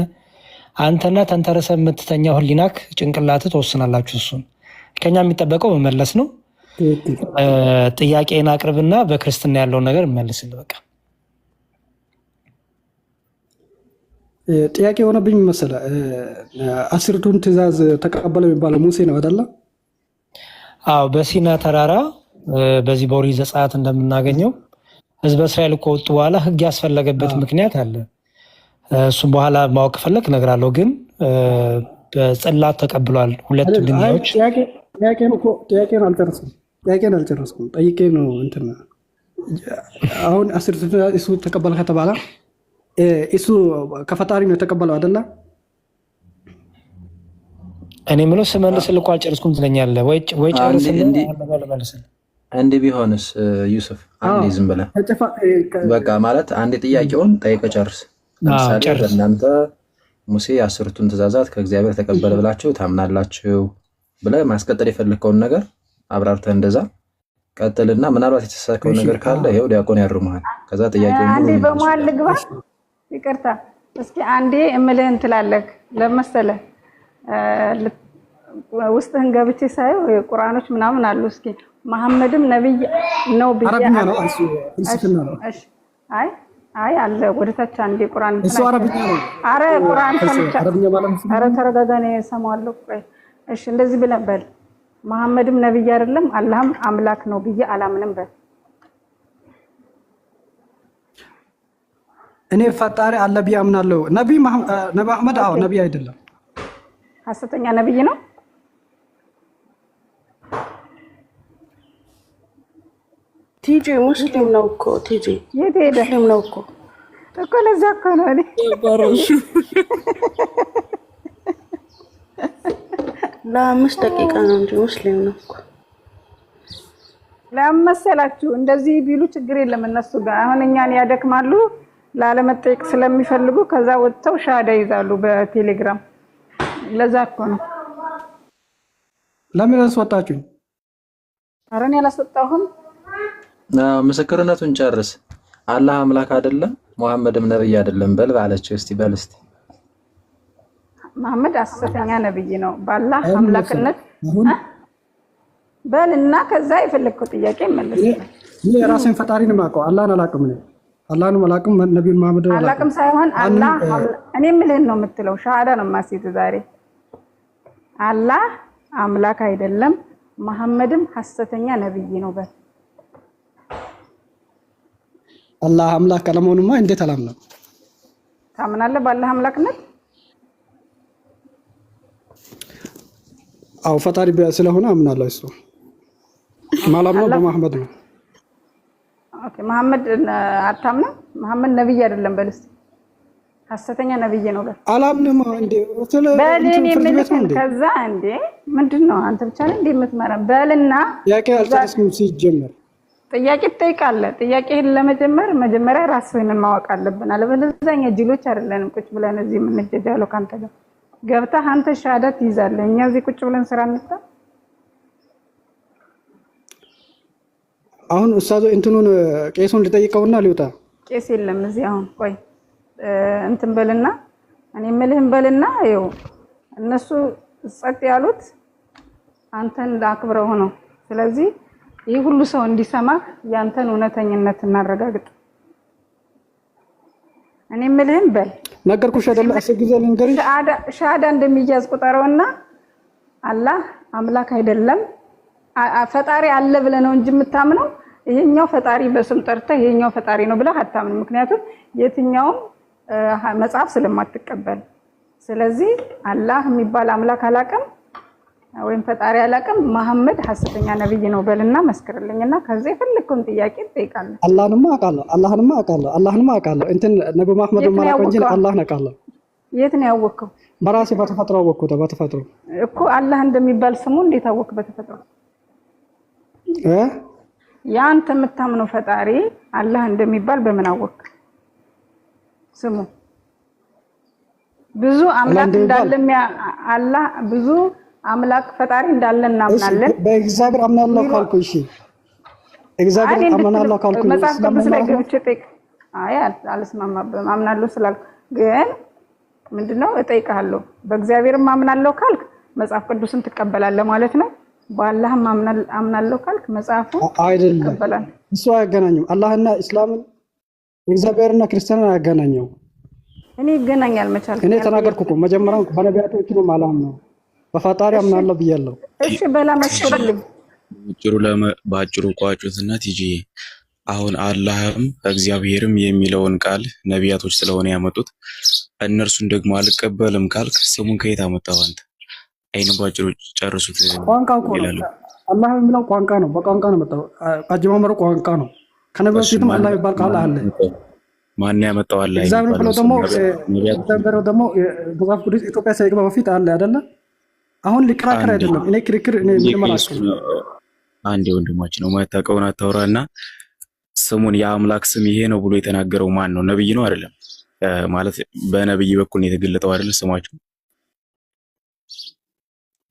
አንተና ተንተረሰ የምትተኛው ህሊናክ ጭንቅላት ተወስናላችሁ። እሱን ከኛ የሚጠበቀው መመለስ ነው። ጥያቄን አቅርብና በክርስትና ያለውን ነገር መልስልህ። በቃ ጥያቄ የሆነብኝ መሰለህ፣ 10ቱን ትእዛዝ ተቀበለ የሚባለው ሙሴ ነው አይደለ? አዎ፣ በሲና ተራራ በዚህ በኦሪት ዘጸአት እንደምናገኘው ህዝበ እስራኤል ከወጡ በኋላ ህግ ያስፈለገበት ምክንያት አለ። እሱም በኋላ ማወቅ ፈለግ እነግራለሁ። ግን በጽላት ተቀብሏል ሁለት ድንጋዮች። ጥያቄን አልጨረስኩም። ጠይቄ ነው እንትን አሁን 10 ትእዛዝ እሱ ተቀበለ ከተባለ እሱ ከፈጣሪ ነው የተቀበለው አይደለ? እኔ ምለው ስመልስልህ እኮ አልጨረስኩም ትለኛለህ ወይ ጨርስልህ። እንዴ ቢሆንስ ዩሱፍ አንዴ ዝም ብለህ በቃ ማለት አንዴ ጥያቄውን ጠይቀህ ጨርስ። ለምሳሌ እናንተ ሙሴ 10ቱን ትእዛዛት ከእግዚአብሔር ተቀበለ ብላችሁ ታምናላችሁ ብለህ ማስቀጠል የፈለከውን ነገር አብራርተህ እንደዛ ቀጥልና ምናልባት የተሳሳተው ነገር ካለ ይሄው ዲያቆን ያርሙሃል። ከዛ ጥያቄውን አንዴ በመሃል ልግባ። ይቅርታ እስኪ አንዴ እምልህን ትላለህ ለመሰለህ ውስጥህን ገብቼ ሳየው ቁርአኖች ምናምን አሉ። እስኪ መሐመድም ነብይ ነው ብዬ አረብኛ ነው እሱ ፍልስፍና ነው። አይ አለ ወደታች አንዴ ቁርአን እሱ አረብኛ ነው። አረ ቁርአን ሰምቻ አረ ተረጋጋ ነው የሰማዋለሁ። ቆይ እሺ እንደዚህ ብለህ በል መሐመድም ነብይ አይደለም አላህም አምላክ ነው ብዬ አላምንም በል። እኔ ፈጣሪ አለ ብዬ አምናለሁ። ነብይ መሐመድ አዎ ነብይ አይደለም፣ ሐሰተኛ ነብይ ነው። ቲጂ ሙስሊም ነው እኮ ቲጂ የት ሄደ? ሙስሊም ነው እኮ ለዛ እኮ ነው እኔ ለ5 ደቂቃ ነው እንጂ ሙስሊም ነው እኮ። ለመሰላችሁ እንደዚህ ቢሉ ችግር የለም እነሱ ጋር። አሁን እኛን ያደክማሉ ላለመጠየቅ ስለሚፈልጉ ከዛ ወጥተው ሻዳ ይዛሉ በቴሌግራም። ለዛ እኮ ነው። ለምን አስወጣችሁኝ? ኧረ እኔ አላስወጣሁም። ምስክርነቱን ጨርስ። አላህ አምላክ አይደለም ሙሐመድም ነብይ አይደለም በል ባለችው። እስቲ በል እስቲ መሐመድ ሐሰተኛ ነብይ ነው በአላህ አምላክነት በልና ከዛ የፈለግከው ጥያቄ መልስ። እኔ ራሴን ፈጣሪ ነው የማውቀው፣ አላህን አላውቅም። አላህን አላውቅም፣ ነብዩን መሐመድ አላውቅም ሳይሆን አላህ እኔ የምልህን ነው የምትለው። ሻሃዳ ነው ማሲት ዛሬ አላህ አምላክ አይደለም መሐመድም ሐሰተኛ ነብይ ነው በል። አላህ አምላክ አለመሆኑማ እንዴት አላምነው? ታምናለህ በአላህ አምላክነት? አው ፈጣሪ ስለሆነ አምናለሁ። እሱ ማላምነው በመሐመድ ነው። ኦኬ መሐመድ አታምነው? መሐመድ ነብይ አይደለም በል እስቲ። ሐሰተኛ ነብይ ነው በል። አላምንም እንዴ በልኔ ምልክን ከዛ እንዴ ምንድነው አንተ ብቻ ነህ እንዴ የምትመራ? በልና ጥያቄ አልጨረስኩም። ሲጀመር ጥያቄ ትጠይቃለህ። ጥያቄህን ለመጀመር መጀመሪያ ራስህን ማወቅ አለብን። አለበለዚያ እኛ ጅሎች አይደለንም ቁጭ ብለን እዚህ የምንጀጃለው ካንተ ጋር ገብተህ አንተ ሻሃዳ ትይዛለህ። እኛ እዚህ ቁጭ ብለን ስራ እንስራ። አሁን ኡስታዝ እንትኑን ቄሱን ልጠይቀውና ሊውጣ። ቄስ የለም እዚህ። አሁን ቆይ እንትን በልና እኔ የምልህን በልና ይኸው እነሱ ጸጥ ያሉት አንተን አክብረው ነው። ስለዚህ ይህ ሁሉ ሰው እንዲሰማህ ያንተን እውነተኝነት እናረጋግጥ። እኔ የምልህን በል። ነገርኩሽ አይደል? አስጊዜ ልንገርሽ። ሻሃዳ እንደሚያዝ ቁጠረውና አላህ አምላክ አይደለም ፈጣሪ አለ ብለህ ነው እንጂ የምታምነው ይሄኛው ፈጣሪ በስም ጠርተህ ይሄኛው ፈጣሪ ነው ብለህ አታምንም። ምክንያቱም የትኛውም መጽሐፍ ስለማትቀበል። ስለዚህ አላህ የሚባል አምላክ አላውቅም ወይም ፈጣሪ አላውቅም፣ መሐመድ ሐሰተኛ ነብይ ነው በልና መስክርልኝና ከዚህ የፈለግከውን ጥያቄ ትጠይቃለህ። አላህንማ አውቃለሁ እንትን ነብዩ መሐመድ ማለት እንጂ አላህን አውቃለሁ። የት ነው ያወቅከው? በራሴ በተፈጥሮ አወቅኩት። በተፈጥሮ እኮ አላህ እንደሚባል ስሙ እንዴት አወቅ? በተፈጥሮ ያንተ የምታምነው ፈጣሪ አላህ እንደሚባል በምን አወቅ? ስሙ ብዙ አምላክ እንዳለ አላህ ብዙ አምላክ ፈጣሪ እንዳለ እናምናለን። በእግዚአብሔር አምናለሁ ካልኩ እሺ፣ እግዚአብሔር አምናለሁ ካልኩ መጽሐፍ ቅዱስ ላይ ገብቼ ጠይቅ። አይ አልስማማብህም። አምናለሁ ስላልኩ ግን ምንድነው እጠይቅሃለሁ። በእግዚአብሔር አምናለሁ ካልክ መጽሐፍ ቅዱስን ትቀበላለህ ማለት ነው። በአላህም አምናለሁ ካልክ መጽሐፉ አይደለም። እሱ አያገናኝም። አላህና እስላምን እግዚአብሔርና ክርስቲያንን አያገናኘው። እኔ ይገናኛል መቻል እኔ ተናገርኩ እኮ መጀመሪያው በነቢያቶች ነው ማላም ነው በፈጣሪ አምናለሁ ብያለሁ። እሺ በላ መስክርልኝ። በአጭሩ ቋጩትና ቲጂ አሁን አላህም እግዚአብሔርም የሚለውን ቃል ነቢያቶች ስለሆነ ያመጡት እነርሱን ደግሞ አልቀበልም ካልክ ስሙን ከየት አመጣው አንተ? አይኑ ባጭሩ ጨርሱት። ቋንቋ እኮ ነው። አላህ የሚለው ቋንቋ ነው። በቋንቋ ነው መጣው። አጀማመሩ ቋንቋ ነው። ከነቢያቶችም አላህ ይባል ቃል አለ። ማን ያመጣው? አላህ እግዚአብሔር ብለው ደግሞ መጽሐፍ ቅዱስ ኢትዮጵያ ሳይገባ በፊት አለ አይደለ? አሁን ሊከራከር አይደለም። እኔ ክርክር እኔ ምንማራስ አንዴ ወንድማችን ነው ማታውቀውን አታውራና ስሙን የአምላክ ስም ይሄ ነው ብሎ የተናገረው ማን ነው? ነብይ ነው አይደለም? ማለት በነብይ በኩል ነው የተገለጠው አይደል? ስማቸው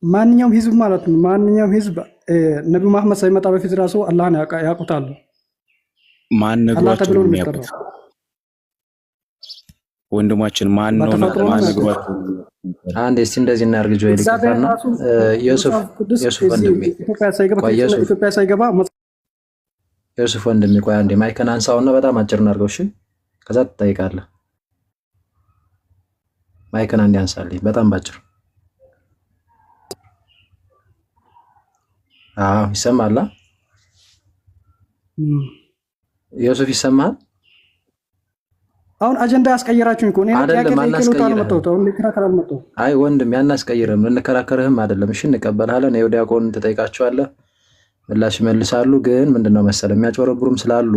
ማንኛውም ህዝብ ማለት ነው። ማንኛውም ህዝብ ነብዩ መሐመድ ሳይመጣ በፊት ራሱ አላህን ያውቁታል። ማን ነግሯቸው ነው የሚያውቁት? ወንድማችን ማን ነው? ማን ነግሯቸው? አንዴ እስቲ እንደዚህ እናርግ። ጆይ ልከፋና ዮሴፍ ወንድሜ ኢትዮጵያ ሳይገባ ዮሴፍ ወንድሜ ቆይ አንዴ ማይከን አንሳውና በጣም አጭር እናርገው። እሺ ከዛ ትጠይቃለህ። ማይከን አንዴ አንሳልኝ በጣም ባጭር። ይሰማል? ዮሴፍ ይሰማል? አሁን አጀንዳ ያስቀየራችሁኝ እኮ ነው። አይ ወንድም ያናስቀይርም ልንከራከርህም አይደለም። እሺ እንቀበልሃለን። ይኸው ዲያቆን ትጠይቃቸዋለህ፣ ምላሽ ይመልሳሉ። ግን ምንድነው መሰለህ የሚያጭበረብሩም ስላሉ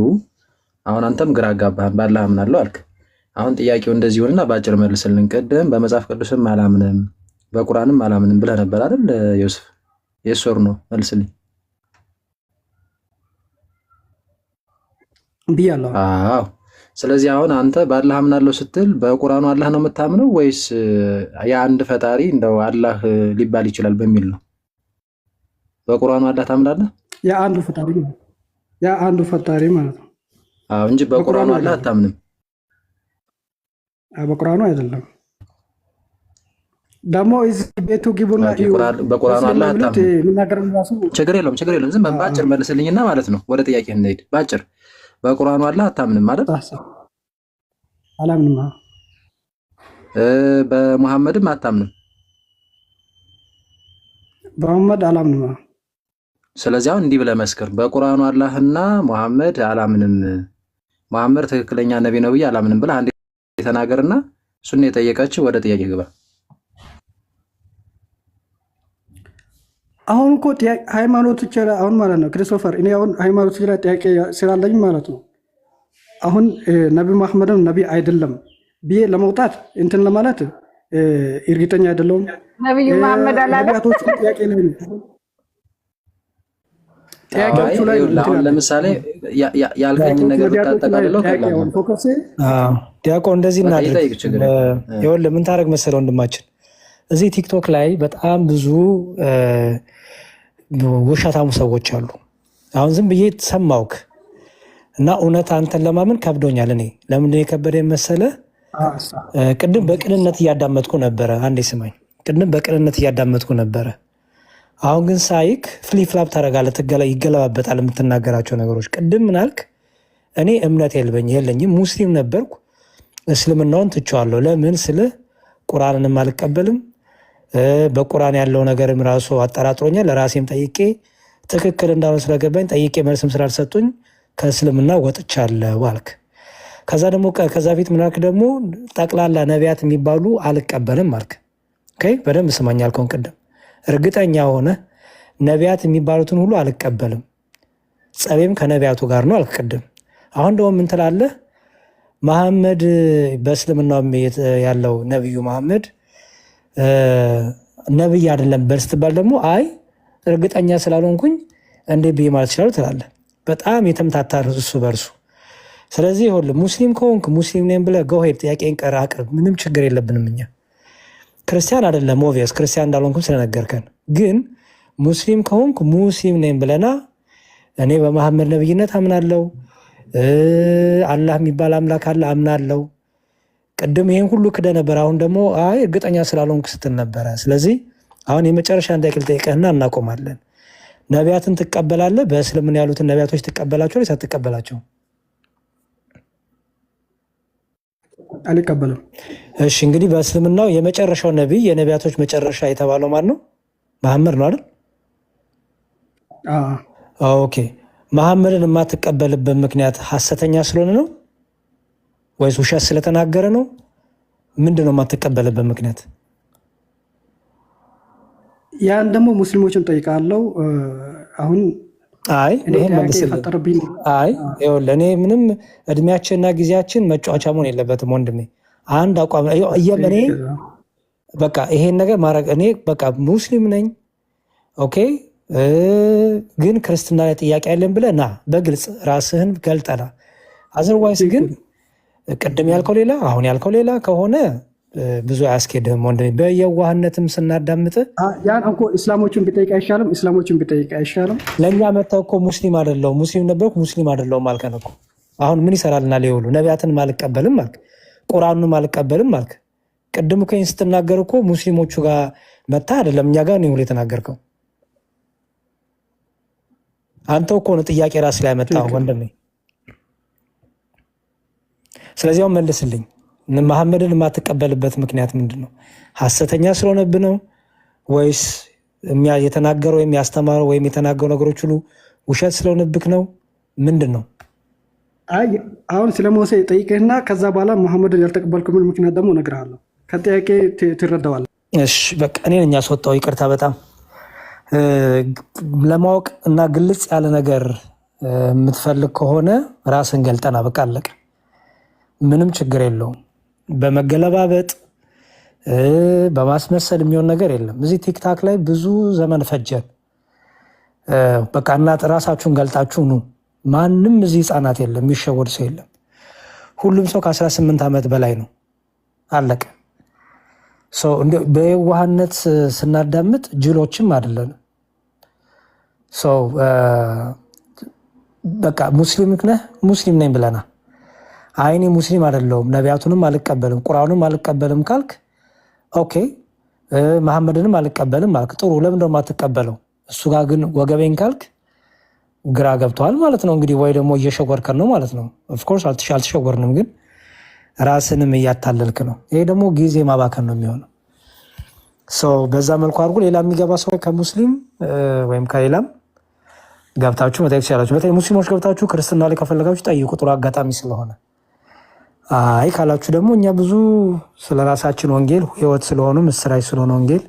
አሁን አንተም ግራ አጋባህን። ባላህ አምናለሁ አልክ። አሁን ጥያቄው እንደዚህ ሆነና ባጭር መልስልን። ቅድም በመጽሐፍ ቅዱስም አላምንም በቁርአንም አላምንም ብለህ ነበር አይደል ዮሴፍ? የሶር ነው መልስልኝ ብያለሁ። አዎ ስለዚህ አሁን አንተ በአላህ አምናለሁ ስትል በቁርአኑ አላህ ነው የምታምነው ወይስ የአንድ ፈጣሪ እንደው አላህ ሊባል ይችላል በሚል ነው? በቁርአኑ አላህ ታምናለህ? የአንዱ ፈጣሪ ማለት ነው። አዎ እንጂ በቁርአኑ አላህ አታምንም። በቁርአኑ አይደለም። ደግሞ እዚህ ቤቱ ግቡና በቁርአኑ አላህ አታምንም። ችግር የለውም። ዝም በአጭር መልስልኝና ማለት ነው ወደ ጥያቄ እንሄድ። በአጭር በቁርአኑ አላህ አታምንም ማለት? አላምንም። በሙሐመድም አታምንም? በሙሐመድ አላምንም። ስለዚህ አሁን እንዲህ ብለህ መስክር። በቁርአኑ አላህና ሙሐመድ አላምንም፣ ሙሐመድ ትክክለኛ ነብይ ነው ብዬ አላምንም ብለህ አንዴ ተናገርና እሱን የጠየቀችው ወደ ጥያቄ ግባ። አሁን እኮ ሃይማኖቶች አሁን ማለት ነው ክሪስቶፈር፣ እኔ አሁን ሃይማኖቶች ላይ ጥያቄ ስላለኝ ማለት ነው አሁን ነቢ መሐመድም ነቢ አይደለም ብዬ ለመውጣት እንትን ለማለት እርግጠኛ አይደለሁም። ነብዩ መሐመድ ነቢያቶች ጥያቄ ላይ ነው ጥያቄዎቹ ላይ ለምሳሌ ያልከኝ ነገር ብታጠቃልለው ዲያቆን እንደዚህ እናድርግ። ይኸውልህ ምን ታደርግ መሰለህ ወንድማችን፣ እዚህ ቲክቶክ ላይ በጣም ብዙ ውሸታሙ ሰዎች አሉ። አሁን ዝም ብዬ ሰማውክ እና እውነት አንተን ለማመን ከብዶኛል። እኔ ለምንድን የከበደኝ መሰለህ? ቅድም በቅንነት እያዳመጥኩ ነበረ። አንዴ ስማኝ። ቅድም በቅንነት እያዳመጥኩ ነበረ። አሁን ግን ሳይክ ፍሊፍላፕ ታደርጋለህ፣ ይገለባበጣል የምትናገራቸው ነገሮች። ቅድም ምን አልክ? እኔ እምነት የለኝም፣ ሙስሊም ነበርኩ፣ እስልምናውን ትቼዋለሁ። ለምን ስልህ ቁርአንንም አልቀበልም፣ በቁርአን ያለው ነገርም ራሱ አጠራጥሮኛል። ለራሴም ጠይቄ ትክክል እንዳልሆነ ስለገባኝ ጠይቄ መልስም ስላልሰጡኝ ከእስልምና ወጥቻለሁ አልክ። ከዛ ደግሞ ከዛ ፊት ምን አልክ ደግሞ? ጠቅላላ ነቢያት የሚባሉ አልቀበልም አልክ። በደንብ ስማኝ ያልከውን ቅድም እርግጠኛ ሆነ ነቢያት የሚባሉትን ሁሉ አልቀበልም፣ ጸቤም ከነቢያቱ ጋር ነው አልክ ቅድም። አሁን ደግሞ ምን ትላለህ? መሐመድ በእስልምና ያለው ነቢዩ መሐመድ ነቢይ አይደለም በል ስትባል ደግሞ አይ እርግጠኛ ስላልሆንኩኝ እንዴ ብዬ ማለት ይችላሉ ትላለህ። በጣም የተምታታ እሱ በእርሱ። ስለዚህ ይኸውልህ ሙስሊም ከሆንክ ሙስሊም ነኝ ብለህ ጎሄድ ጥያቄን አቅርብ፣ ምንም ችግር የለብንም እኛ። ክርስቲያን አይደለም ኦቪየስ ክርስቲያን እንዳልሆንኩም ስለነገርከን፣ ግን ሙስሊም ከሆንክ ሙስሊም ነኝ ብለና እኔ በመሐመድ ነብይነት አምናለሁ፣ አላህ የሚባል አምላክ አለ አምናለሁ። ቅድም ይሄን ሁሉ ክደ ነበር። አሁን ደግሞ አይ እርግጠኛ ስላልሆንክ ስትል ነበረ። ስለዚህ አሁን የመጨረሻ እንዳይቅል ጠይቀህና እናቆማለን። ነቢያትን ትቀበላለህ? በእስልምና ያሉትን ነቢያቶች ትቀበላቸው ወይስ አትቀበላቸው? አልቀበልም። እሺ እንግዲህ በእስልምናው የመጨረሻው ነቢይ የነቢያቶች መጨረሻ የተባለው ማን ነው? መሐመድ ነው አይደል? ኦኬ። መሐመድን የማትቀበልበት ምክንያት ሐሰተኛ ስለሆነ ነው ወይስ ውሸት ስለተናገረ ነው? ምንድን ነው የማትቀበልበት ምክንያት? ያን ደግሞ ሙስሊሞችን ጠይቃለሁ። አሁን አይ ይኸውልህ እኔ ምንም እድሜያችንና ጊዜያችን መጫወቻ መሆን የለበትም ወንድሜ። አንድ አቋም እኔ በቃ ይሄን ነገር ማድረግ እኔ በቃ ሙስሊም ነኝ ኦኬ፣ ግን ክርስትና ላይ ጥያቄ ያለን ብለህ ና በግልጽ ራስህን ገልጠና። አዘርዋይስ ግን ቅድም ያልከው ሌላ አሁን ያልከው ሌላ ከሆነ ብዙ አያስኬድህም ወንድሜ። በየዋህነትም ስናዳምጥ ያን እኮ እስላሞችን ቢጠይቅ አይሻልም? እስላሞችን ቢጠይቅ አይሻልም? ለእኛ መተህ እኮ ሙስሊም አይደለሁም ሙስሊም ነበርኩ ሙስሊም አይደለሁም አልከን እኮ። አሁን ምን ይሰራልናል? ይኸውሉ ነቢያትንም አልቀበልም አልክ፣ ቁርአኑንም አልቀበልም አልክ። ቅድም እኮ ይህን ስትናገር እኮ ሙስሊሞቹ ጋር መተህ አይደለም እኛ ጋር ነው የተናገርከው። አንተው እኮ ነው ጥያቄ ራስ ላይ መጣው ወንድሜ። ስለዚህ አሁን መልስልኝ። መሐመድን የማትቀበልበት ምክንያት ምንድን ነው? ሐሰተኛ ስለሆነብህ ነው ወይስ የተናገረው ወይም ያስተማረው ወይም የተናገሩ ነገሮች ሁሉ ውሸት ስለሆነብህ ነው? ምንድን ነው? አይ አሁን ስለ ሙሴ ጠይቅህና ከዛ በኋላ መሐመድን ያልተቀበልኩበት ምክንያት ደግሞ እነግርሃለሁ። ከጥያቄ ትረዳዋለህ። እሺ በቃ እኔ ነኝ ያስወጣው። ይቅርታ በጣም ለማወቅ እና ግልጽ ያለ ነገር የምትፈልግ ከሆነ ራስን ገልጠና በቃ አለቀ። ምንም ችግር የለውም። በመገለባበጥ በማስመሰል የሚሆን ነገር የለም። እዚህ ቲክታክ ላይ ብዙ ዘመን ፈጀን። በቃ እናት ራሳችሁን ገልጣችሁ ኑ። ማንም እዚህ ህፃናት የለም፣ የሚሸወድ ሰው የለም። ሁሉም ሰው ከ18 ዓመት በላይ ነው። አለቀ። በየዋህነት ስናዳምጥ ጅሎችም አይደለን። በቃ ሙስሊም ነህ ሙስሊም ነኝ ብለና አይኔ ሙስሊም አይደለሁም ነቢያቱንም አልቀበልም ቁርአኑንም አልቀበልም ካልክ ኦኬ፣ መሐመድንም አልቀበልም አልክ ጥሩ። ለምን ደግሞ አትቀበለው? እሱ ጋር ግን ወገቤን ካልክ ግራ ገብቷል ማለት ነው እንግዲህ። ወይ ደግሞ እየሸወርከን ነው ማለት ነው። ኦፍኮርስ አልተሸወርንም፣ ግን ራስንም እያታለልክ ነው። ይሄ ደግሞ ጊዜ ማባከን ነው የሚሆነው። በዛ መልኩ አድርጎ ሌላ የሚገባ ሰው ከሙስሊም ወይም ከሌላም ገብታችሁ መጠየቅ ትችላላችሁ። በተለይ ሙስሊሞች ገብታችሁ ክርስትና ላይ ከፈለጋችሁ ጠይቁ፣ ጥሩ አጋጣሚ ስለሆነ። አይ ካላችሁ ደግሞ እኛ ብዙ ስለ ራሳችን ወንጌል ህይወት ስለሆኑ ምስራች ስለሆነ ወንጌል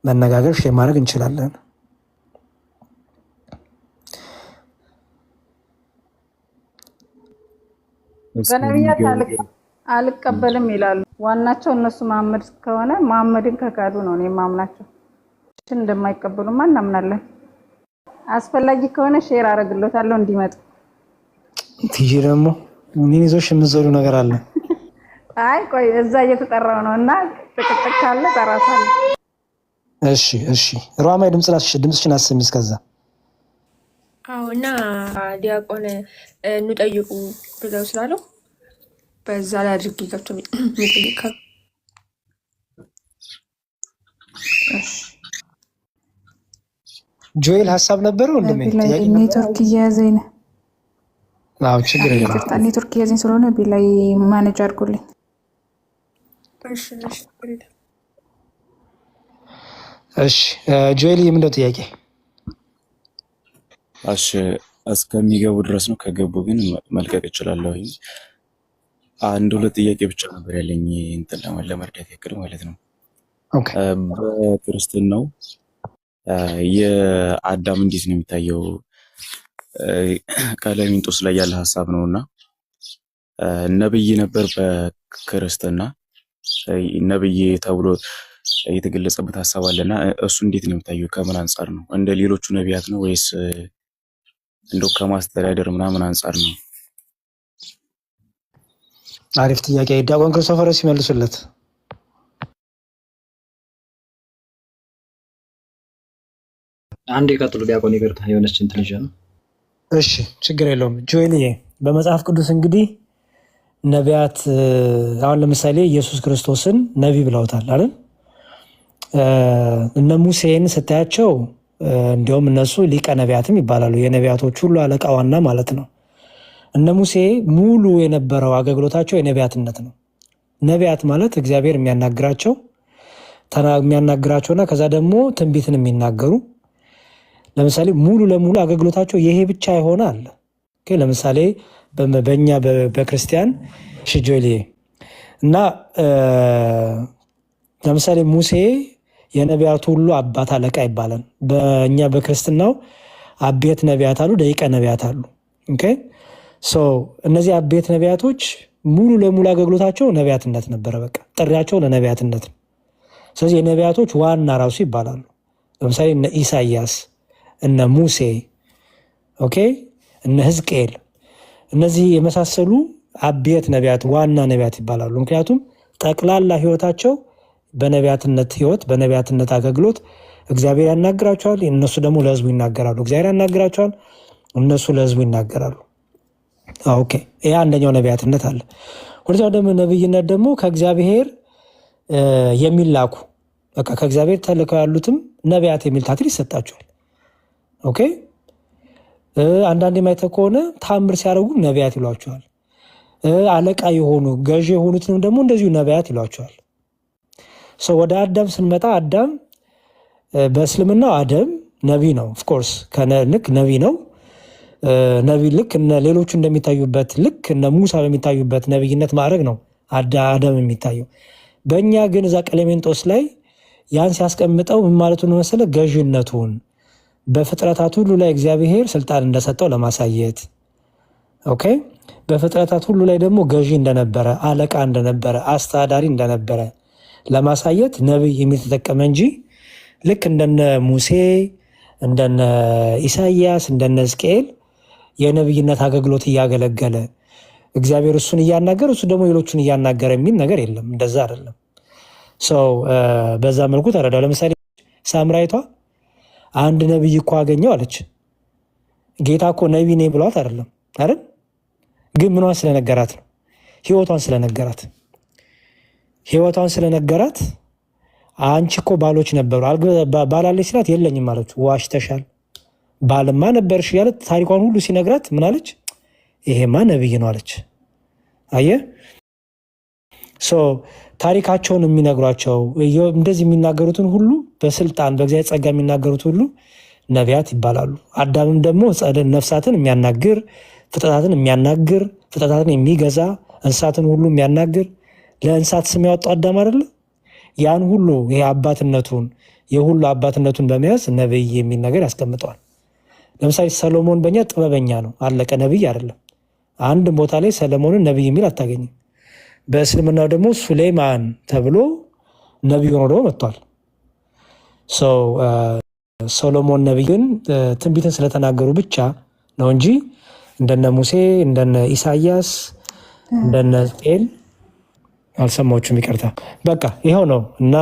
መነጋገር ሼር ማድረግ እንችላለን። በነቢያት አልቀበልም ይላሉ። ዋናቸው እነሱ መሐመድ ከሆነ መሐመድን ከካዱ ነው እኔ የማምናቸው። እንደማይቀበሉማ እናምናለን። አስፈላጊ ከሆነ ሼር አደርግሎታለሁ እንዲመጡ። ትጂ ደግሞ ምን ይዞሽ የምትዘሉ ነገር አለ? አይ ቆይ እዛ እየተጠራው ነው እና ጥቅጥቅ ካለ ጠራታለሁ። እሺ ሩሃማ ድምፅሽን አሰሚ እስከዛ አዎ እና ዲያቆን እንጠይቁ ብለው ስላለው በዛ ላይ አድርጌ ገብቶ የሚጠይቃሉ። ጆኤል ሀሳብ ነበረው ኔትወርክ እየያዘኝ ነው። አዎ ችግር የለም። ኔትወርክ እየያዘኝ ስለሆነ ቢላይ ማኔጅ አድርጎልኝ። እሺ ጆኤል ምንድነው ጥያቄ? እሺ እስከሚገቡ ድረስ ነው። ከገቡ ግን መልቀቅ እችላለሁ። አንድ ሁለት ጥያቄ ብቻ ነበር ያለኝ እንትን ለመርዳት ያክል ማለት ነው። በክርስትናው የአዳም እንዴት ነው የሚታየው? ቀለሚንጦስ ላይ ያለ ሀሳብ ነውና ነብይ ነበር በክርስትና ነብይ ተብሎ የተገለጸበት ሀሳብ አለና እሱ እንዴት ነው የሚታየው? ከምን አንጻር ነው? እንደ ሌሎቹ ነቢያት ነው ወይስ እንደው ከማስተዳደር ምናምን አንጻር ነው? አሪፍ ጥያቄ። ዲያቆን ክርስቶፈሮስ ሲመልሱለት። አንድ የቀጥሉ ዲያቆን ይቅርታ የሆነች እንትን ልጅ ነው። እሺ ችግር የለውም። ጆኤልዬ በመጽሐፍ ቅዱስ እንግዲህ ነቢያት አሁን ለምሳሌ ኢየሱስ ክርስቶስን ነቢ ብለውታል አይደል? እነ ሙሴን ስታያቸው እንዲሁም እነሱ ሊቀ ነቢያትም ይባላሉ። የነቢያቶች ሁሉ አለቃ ዋና ማለት ነው። እነ ሙሴ ሙሉ የነበረው አገልግሎታቸው የነቢያትነት ነው። ነቢያት ማለት እግዚአብሔር የሚያናግራቸውና ከዛ ደግሞ ትንቢትን የሚናገሩ ለምሳሌ ሙሉ ለሙሉ አገልግሎታቸው ይሄ ብቻ የሆነ አለ። ለምሳሌ በእኛ በክርስቲያን ጆኤልዬ እና ለምሳሌ ሙሴ የነቢያቱ ሁሉ አባት አለቃ ይባላል። በእኛ በክርስትናው አቤት ነቢያት አሉ፣ ደቂቀ ነቢያት አሉ። እነዚህ አቤት ነቢያቶች ሙሉ ለሙሉ አገልግሎታቸው ነቢያትነት ነበረ። በቃ ጥሪያቸው ለነቢያትነት ነው። ስለዚህ የነቢያቶች ዋና ራሱ ይባላሉ። ለምሳሌ እነ ኢሳያስ፣ እነ ሙሴ፣ እነ ሕዝቅኤል እነዚህ የመሳሰሉ አቤት ነቢያት ዋና ነቢያት ይባላሉ። ምክንያቱም ጠቅላላ ህይወታቸው በነቢያትነት ህይወት በነቢያትነት አገልግሎት እግዚአብሔር ያናግራቸዋል፣ እነሱ ደግሞ ለህዝቡ ይናገራሉ። እግዚአብሔር ያናግራቸዋል፣ እነሱ ለህዝቡ ይናገራሉ። ይሄ አንደኛው ነቢያትነት አለ። ሁለተኛው ደግሞ ነብይነት ደግሞ ከእግዚአብሔር የሚላኩ በቃ ከእግዚአብሔር ተልከው ያሉትም ነቢያት የሚል ታትል ይሰጣቸዋል። አንዳንድ የማይተህ ከሆነ ታምር ሲያደርጉ ነቢያት ይሏቸዋል። አለቃ የሆኑ ገዢ የሆኑትንም ደግሞ እንደዚሁ ነቢያት ይሏቸዋል። ወደ አዳም ስንመጣ አዳም በእስልምናው አደም ነቢ ነው። ኦፍኮርስ ልክ ነቢ ነው። ነቢ ልክ ሌሎቹ እንደሚታዩበት ልክ እነ ሙሳ በሚታዩበት ነቢይነት ማዕረግ ነው አዳም የሚታየው። በእኛ ግን እዛ ቀሌሜንጦስ ላይ ያን ሲያስቀምጠው ምን ማለቱ ነው መሰለ? ገዥነቱን በፍጥረታት ሁሉ ላይ እግዚአብሔር ስልጣን እንደሰጠው ለማሳየት በፍጥረታት ሁሉ ላይ ደግሞ ገዢ እንደነበረ፣ አለቃ እንደነበረ፣ አስተዳዳሪ እንደነበረ ለማሳየት ነቢይ የሚል ተጠቀመ እንጂ ልክ እንደነ ሙሴ እንደነ ኢሳያስ እንደነ ሕዝቅኤል የነቢይነት አገልግሎት እያገለገለ እግዚአብሔር እሱን እያናገረ እሱ ደግሞ ሌሎቹን እያናገረ የሚል ነገር የለም። እንደዛ አይደለም። በዛ መልኩ ተረዳው። ለምሳሌ ሳምራይቷ አንድ ነቢይ እኮ አገኘው አለች። ጌታ እኮ ነቢይ ነኝ ብሏት አይደለም አይደል? ግን ምኗን ስለነገራት ነው? ህይወቷን ስለነገራት አንቺ እኮ ባሎች ነበሩ ባላለች ሲላት የለኝም አለች። ዋሽተሻል፣ ባልማ ነበርሽ ያለ ታሪኳን ሁሉ ሲነግራት ምን አለች? ይሄማ ነቢይ ነው አለች። አየህ፣ ታሪካቸውን የሚነግሯቸው እንደዚህ የሚናገሩትን ሁሉ በስልጣን በእግዚአብሔር ጸጋ የሚናገሩት ሁሉ ነቢያት ይባላሉ። አዳምም ደግሞ ነፍሳትን የሚያናግር ፍጥረታትን የሚገዛ እንስሳትን ሁሉ የሚያናግር ለእንስሳት ስም ያወጣው አዳም አይደለ? ያን ሁሉ ይሄ የሁሉ አባትነቱን በመያዝ ነቢይ የሚል ነገር ያስቀምጠዋል። ለምሳሌ ሰሎሞን በእኛ ጥበበኛ ነው አለቀ፣ ነቢይ አይደለም። አንድ ቦታ ላይ ሰሎሞንን ነቢይ የሚል አታገኝም። በእስልምናው ደግሞ ሱሌይማን ተብሎ ነቢይ ሆኖ ደግሞ መጥቷል። ሶሎሞን ነቢይን ትንቢትን ስለተናገሩ ብቻ ነው እንጂ እንደነ ሙሴ እንደነ ኢሳያስ እንደነ ሕዝቅኤል አልሰማዎቹም። ይቅርታ። በቃ ይኸው ነው እና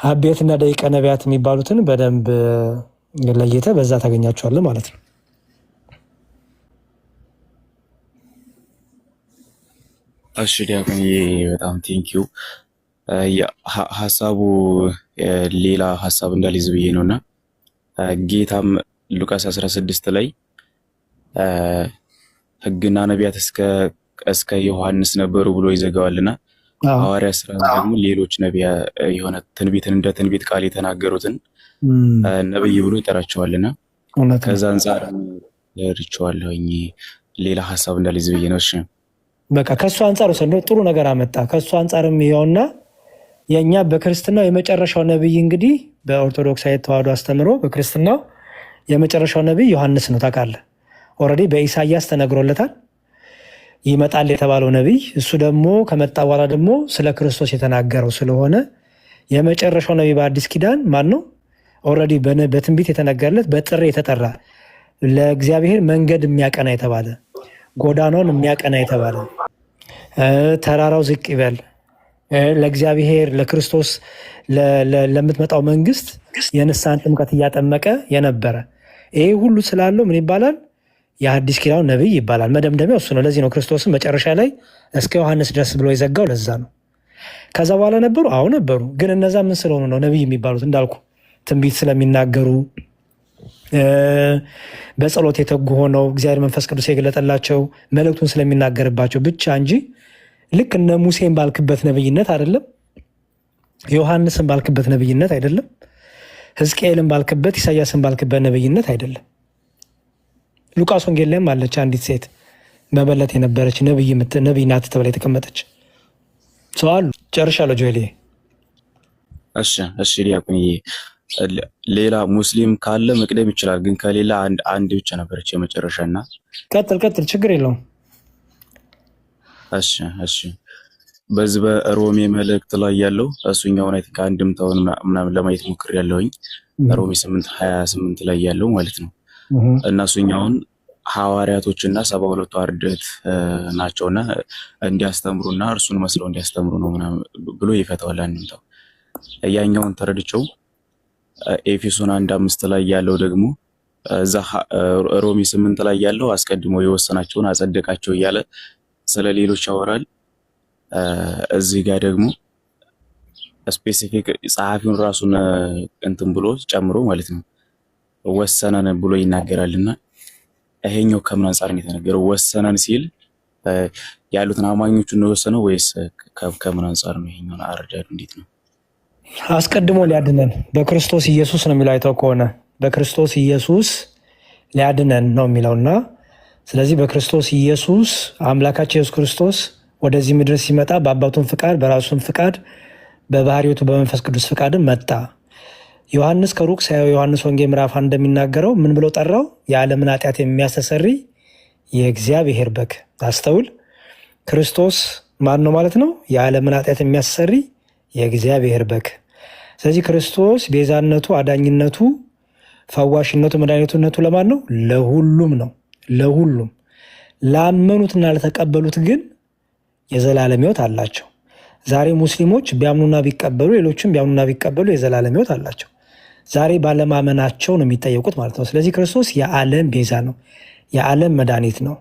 አቤትና ደቂቀ ነቢያት የሚባሉትን በደንብ ለይተህ በዛ ታገኛቸዋለህ ማለት ነው። እሺ ዲያቆን በጣም ቴንኪው። ሀሳቡ ሌላ ሀሳብ እንዳልይዝ ብዬ ነውና ጌታም ሉቃስ 16 ላይ ሕግና ነቢያት እስከ ዮሐንስ ነበሩ ብሎ ይዘጋዋልና ሐዋርያ ሥራ ደግሞ ሌሎች ነቢያ የሆነ ትንቢትን እንደ ትንቢት ቃል የተናገሩትን ነብይ ብሎ ይጠራቸዋልና ከዛ አንፃር ለርቸዋለሁኝ ሌላ ሀሳብ እንዳልይዝ ብዬ ነው። እሺ በቃ ከሱ አንፃር ወሰን ጥሩ ነገር አመጣ። ከሱ አንፃርም ይኸውና የኛ በክርስትናው የመጨረሻው ነብይ እንግዲህ በኦርቶዶክሳዊ ተዋህዶ አስተምሮ በክርስትናው የመጨረሻው ነብይ ዮሐንስ ነው። ታውቃለህ ኦልሬዲ በኢሳይያስ ተነግሮለታል ይመጣል የተባለው ነብይ እሱ ደግሞ ከመጣ በኋላ ደግሞ ስለ ክርስቶስ የተናገረው ስለሆነ የመጨረሻው ነብይ በአዲስ ኪዳን ማን ነው? ኦልሬዲ በትንቢት የተነገረለት በጥሪ የተጠራ ለእግዚአብሔር መንገድ የሚያቀና የተባለ ጎዳናውን የሚያቀና የተባለ ተራራው ዝቅ ይበል ለእግዚአብሔር ለክርስቶስ ለምትመጣው መንግስት የንስሐን ጥምቀት እያጠመቀ የነበረ ይሄ ሁሉ ስላለው ምን ይባላል? የአዲስ ኪዳን ነብይ ይባላል። መደምደሚያው እሱ ነው። ለዚህ ነው ክርስቶስን መጨረሻ ላይ እስከ ዮሐንስ ድረስ ብሎ የዘጋው ለዛ ነው። ከዛ በኋላ ነበሩ? አዎ ነበሩ። ግን እነዛ ምን ስለሆኑ ነው ነብይ የሚባሉት? እንዳልኩ ትንቢት ስለሚናገሩ በጸሎት የተጉ ሆነው እግዚአብሔር መንፈስ ቅዱስ የገለጠላቸው መልእክቱን ስለሚናገርባቸው ብቻ እንጂ ልክ እነ ሙሴን ባልክበት ነብይነት አይደለም፣ ዮሐንስን ባልክበት ነብይነት አይደለም፣ ሕዝቅኤልን ባልክበት ኢሳያስን ባልክበት ነብይነት አይደለም። ሉቃስ ወንጌል ላይም አለች አንዲት ሴት መበለት የነበረች ነብይ ናት ተብላ የተቀመጠች ሰው አሉ። ጨርሻለሁ ጆኤል። እሺ ዲያቆንዬ ሌላ ሙስሊም ካለ መቅደም ይችላል፣ ግን ከሌላ አንድ ብቻ ነበረች የመጨረሻና ቀጥል ችግር የለውም። እሺ በዚህ በሮሜ መልእክት ላይ ያለው እሱኛውን አይተህ ከአንድምታውን ምናምን ለማየት ሞክሬያለሁኝ። ሮሜ 8:28 ላይ ያለው ማለት ነው። እና እሱኛውን ሐዋርያቶችና 72 አርድእት ናቸውና እንዲያስተምሩና እርሱን መስለው እንዲያስተምሩ ነው ምናምን ብሎ ይፈታዋል አንድምታው። ያኛውን ተረድቸው ኤፌሶን 1:5 ላይ ያለው ደግሞ እዛ ሮሜ 8 ላይ ያለው አስቀድሞ የወሰናቸውን አጸደቃቸው እያለ ስለ ሌሎች ያወራል። እዚህ ጋር ደግሞ ስፔሲፊክ ጸሐፊውን ራሱን እንትን ብሎ ጨምሮ ማለት ነው ወሰነን ብሎ ይናገራልና ይሄኛው ከምን አንፃር ነው የተነገረው? ወሰነን ሲል ያሉትን አማኞቹን ነው ወሰነው ወይስ ከምን አንፃር ነው? ይሄኛው አረዳዱ እንዴት ነው? አስቀድሞ ሊያድነን በክርስቶስ ኢየሱስ ነው የሚለው። አይተው ከሆነ በክርስቶስ ኢየሱስ ሊያድነን ነው የሚለውና ስለዚህ በክርስቶስ ኢየሱስ አምላካችን ኢየሱስ ክርስቶስ ወደዚህ ምድር ሲመጣ በአባቱን ፍቃድ በራሱን ፍቃድ በባህሪቱ በመንፈስ ቅዱስ ፍቃድም መጣ። ዮሐንስ ከሩቅ ሳይሆን ዮሐንስ ወንጌል ምዕራፍ 1 እንደሚናገረው ምን ብሎ ጠራው? የዓለምን ኃጢአት የሚያስተሰሪ የእግዚአብሔር በግ። አስተውል። ክርስቶስ ማን ነው ማለት ነው? የዓለምን ኃጢአት የሚያስተሰሪ የእግዚአብሔር በግ። ስለዚህ ክርስቶስ ቤዛነቱ፣ አዳኝነቱ፣ ፈዋሽነቱ፣ መድኃኒቱነቱ ለማን ነው? ለሁሉም ነው። ለሁሉም ላመኑትና ለተቀበሉት ግን የዘላለም ሕይወት አላቸው። ዛሬ ሙስሊሞች ቢያምኑና ቢቀበሉ ሌሎችም ቢያምኑና ቢቀበሉ የዘላለም ሕይወት አላቸው። ዛሬ ባለማመናቸው ነው የሚጠየቁት ማለት ነው። ስለዚህ ክርስቶስ የዓለም ቤዛ ነው፣ የዓለም መድኃኒት ነው።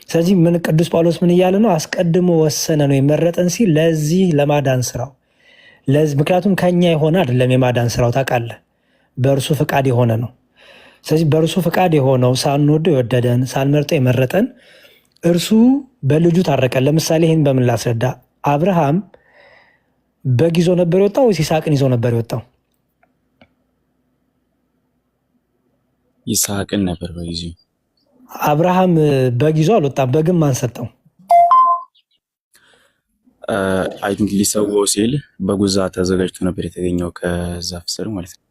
ስለዚህ ምን ቅዱስ ጳውሎስ ምን እያለ ነው? አስቀድሞ ወሰነ ነው የመረጠን ሲል ለዚህ ለማዳን ስራው ምክንያቱም ከኛ የሆነ አይደለም የማዳን ስራው ታውቃለህ፣ በእርሱ ፍቃድ የሆነ ነው። ስለዚህ በእርሱ ፍቃድ የሆነው ሳንወደው የወደደን ሳንመርጠው የመረጠን እርሱ በልጁ ታረቀን። ለምሳሌ ይህን በምን ላስረዳ? አብርሃም በግ ይዞ ነበር የወጣው ወይስ ይስሐቅን ይዞ ነበር የወጣው? ይስሐቅን ነበር በጊዜው። አብርሃም በግ ይዞ አልወጣም። በግም ማን ሰጠው? አይ ቲንክ ሊሰዋው ሲል በጉዛ ተዘጋጅቶ ነበር የተገኘው ከዛፍ ስር ማለት ነው።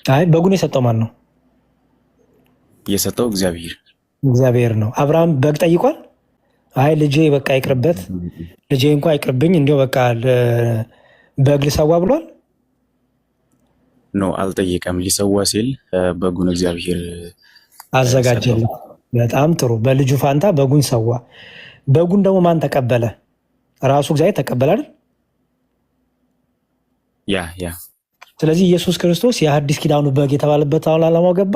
አይ በጉን የሰጠው ማን ነው? የሰጠው እግዚአብሔር ነው። አብርሃም በግ ጠይቋል? አይ ልጄ በቃ ይቅርበት፣ ልጄ እንኳ ይቅርብኝ፣ እንዲያው በቃ በግ ልሰዋ ብሏል? ኖ አልጠየቀም። ሊሰዋ ሲል በጉን እግዚአብሔር አዘጋጀለት። በጣም ጥሩ። በልጁ ፋንታ በጉን ሰዋ። በጉን ደግሞ ማን ተቀበለ? ራሱ እግዚአብሔር ተቀበለ አይደል? ያ ስለዚህ ኢየሱስ ክርስቶስ የአዲስ ኪዳኑ በግ የተባለበት አሁን ዓላማው ገባ።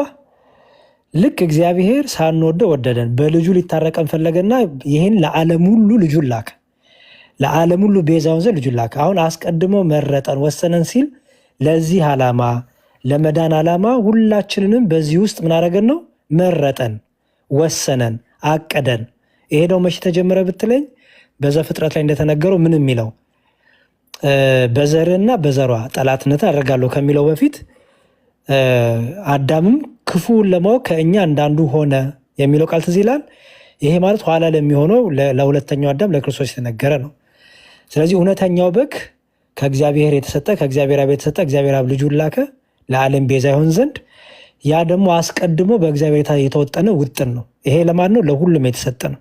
ልክ እግዚአብሔር ሳንወደው ወደደን፣ በልጁ ሊታረቀን ፈለገና ይህን ለዓለም ሁሉ ልጁን ላከ። ለዓለም ሁሉ ቤዛ ይሆን ዘንድ ልጁን ላከ። አሁን አስቀድሞ መረጠን ወሰነን ሲል ለዚህ ዓላማ ለመዳን ዓላማ ሁላችንንም በዚህ ውስጥ ምን አደረገን ነው? መረጠን፣ ወሰነን፣ አቀደን። ይሄ ደግሞ መቼ ተጀመረ ብትለኝ በዘፍጥረት ላይ እንደተነገረው ምን የሚለው በዘርና በዘሯ ጠላትነት አደርጋለሁ ከሚለው በፊት አዳምም ክፉውን ለማወቅ ከእኛ እንዳንዱ ሆነ የሚለው ቃል ትዝ ይላል። ይሄ ማለት ኋላ ለሚሆነው ለሁለተኛው አዳም ለክርስቶስ የተነገረ ነው። ስለዚህ እውነተኛው በግ ከእግዚአብሔር የተሰጠ ከእግዚአብሔር አብ የተሰጠ እግዚአብሔር አብ ልጁን ላከ ለዓለም ቤዛ ይሆን ዘንድ። ያ ደግሞ አስቀድሞ በእግዚአብሔር የተወጠነ ውጥን ነው። ይሄ ለማን ነው? ለሁሉም የተሰጠ ነው።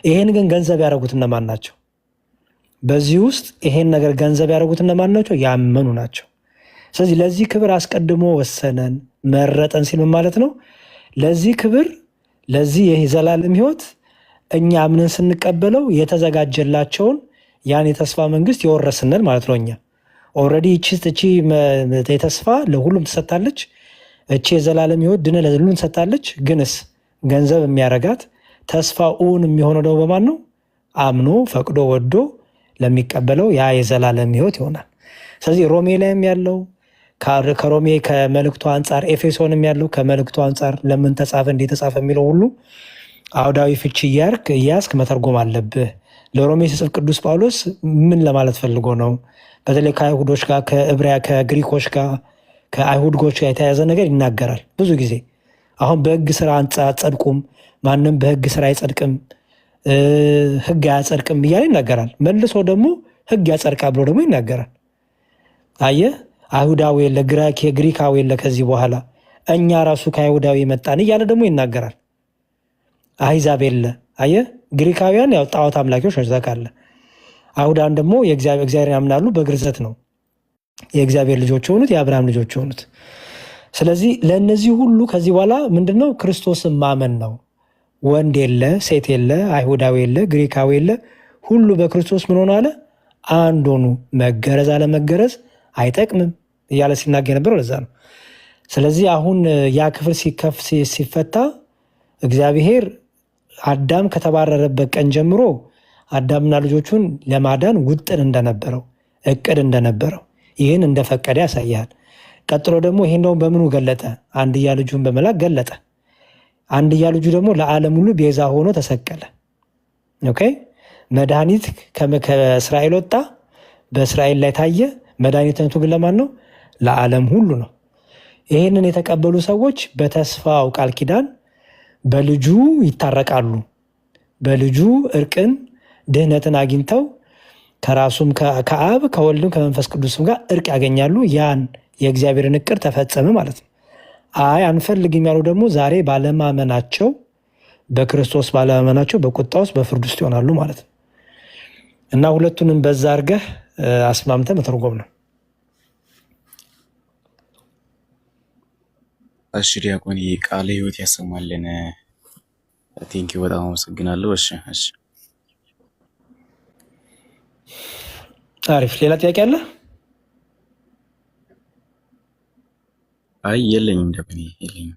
ይሄን ግን ገንዘብ ያደረጉት እነማን ናቸው? በዚህ ውስጥ ይሄን ነገር ገንዘብ ያደረጉት እነማን ናቸው? ያመኑ ናቸው። ስለዚህ ለዚህ ክብር አስቀድሞ ወሰነን መረጠን ሲል ምን ማለት ነው? ለዚህ ክብር ለዚህ የዘላለም ሕይወት እኛ አምነን ስንቀበለው የተዘጋጀላቸውን ያን የተስፋ መንግስት የወረስነን ማለት ነው። እኛ ኦልሬዲ እቺ የተስፋ ለሁሉም ትሰጣለች። እቺ የዘላለም ሕይወት ድነ ለሁሉም ትሰጣለች። ግንስ ገንዘብ የሚያረጋት ተስፋ እውን የሚሆነው ደግሞ በማን ነው? አምኖ ፈቅዶ ወዶ ለሚቀበለው ያ የዘላለም ሕይወት ይሆናል። ስለዚህ ሮሜ ላይም ያለው ከሮሜ ከመልእክቱ አንጻር ኤፌሶንም ያለው ከመልእክቱ አንጻር ለምን ተጻፈ እንዴት ተጻፈ የሚለው ሁሉ አውዳዊ ፍቺ እያስክ መተርጎም አለብህ። ለሮሜ ሲጽፍ ቅዱስ ጳውሎስ ምን ለማለት ፈልጎ ነው? በተለይ ከአይሁዶች ጋር ከግሪኮች ጋር ከአይሁድጎች ጋር የተያያዘ ነገር ይናገራል ብዙ ጊዜ። አሁን በህግ ስራ አጸድቁም፣ ማንም በህግ ስራ አይጸድቅም፣ ህግ አያጸድቅም እያለ ይናገራል። መልሶ ደግሞ ህግ ያጸድቃል ብሎ ደግሞ ይናገራል። አየህ፣ አይሁዳዊ የለ ግሪካዊ የለ ከዚህ በኋላ እኛ ራሱ ከአይሁዳዊ መጣን እያለ ደግሞ ይናገራል። አሕዛብ የለ። አየህ፣ ግሪካውያን ያው ጣዖት አምላኪዎች ነው ታውቃለህ። አይሁዳን ደግሞ እግዚአብሔር ያምናሉ፣ በግርዘት ነው የእግዚአብሔር ልጆች የሆኑት የአብርሃም ልጆች የሆኑት። ስለዚህ ለእነዚህ ሁሉ ከዚህ በኋላ ምንድነው? ክርስቶስን ማመን ነው። ወንድ የለ፣ ሴት የለ፣ አይሁዳዊ የለ፣ ግሪካዊ የለ፣ ሁሉ በክርስቶስ ምን ሆነ አለ? አንድ ሆኑ። መገረዝ አለመገረዝ አይጠቅምም እያለ ሲናገር የነበረው ለዛ ነው። ስለዚህ አሁን ያ ክፍል ሲፈታ እግዚአብሔር አዳም ከተባረረበት ቀን ጀምሮ አዳምና ልጆቹን ለማዳን ውጥን እንደነበረው እቅድ እንደነበረው ይህን እንደፈቀደ ያሳያል። ቀጥሎ ደግሞ ይሄን ደግሞ በምኑ ገለጠ? አንድያ ልጁን በመላክ ገለጠ። አንድያ ልጁ ደግሞ ለዓለም ሁሉ ቤዛ ሆኖ ተሰቀለ። ኦኬ፣ መድኃኒት ከእስራኤል ወጣ፣ በእስራኤል ላይ ታየ። መድኃኒትነቱ ግን ለማን ነው? ለዓለም ሁሉ ነው። ይህንን የተቀበሉ ሰዎች በተስፋው ቃል ኪዳን በልጁ ይታረቃሉ። በልጁ እርቅን ድህነትን አግኝተው ከራሱም ከአብ ከወልድም ከመንፈስ ቅዱስም ጋር እርቅ ያገኛሉ። ያን የእግዚአብሔርን እቅድ ተፈጸመ ማለት ነው። አይ አንፈልግም ያሉ ደግሞ ዛሬ ባለማመናቸው በክርስቶስ ባለማመናቸው በቁጣ ውስጥ በፍርድ ውስጥ ይሆናሉ ማለት ነው። እና ሁለቱንም በዛ አድርገህ አስማምተህ መተርጎም ነው። እሺ ዲያቆን ቃለ ሕይወት ያሰማልን። ቴንኪው በጣም አመሰግናለሁ። እሺ አሪፍ። ሌላ ጥያቄ አለ? አይ የለኝም ዲያቆን የለኝም።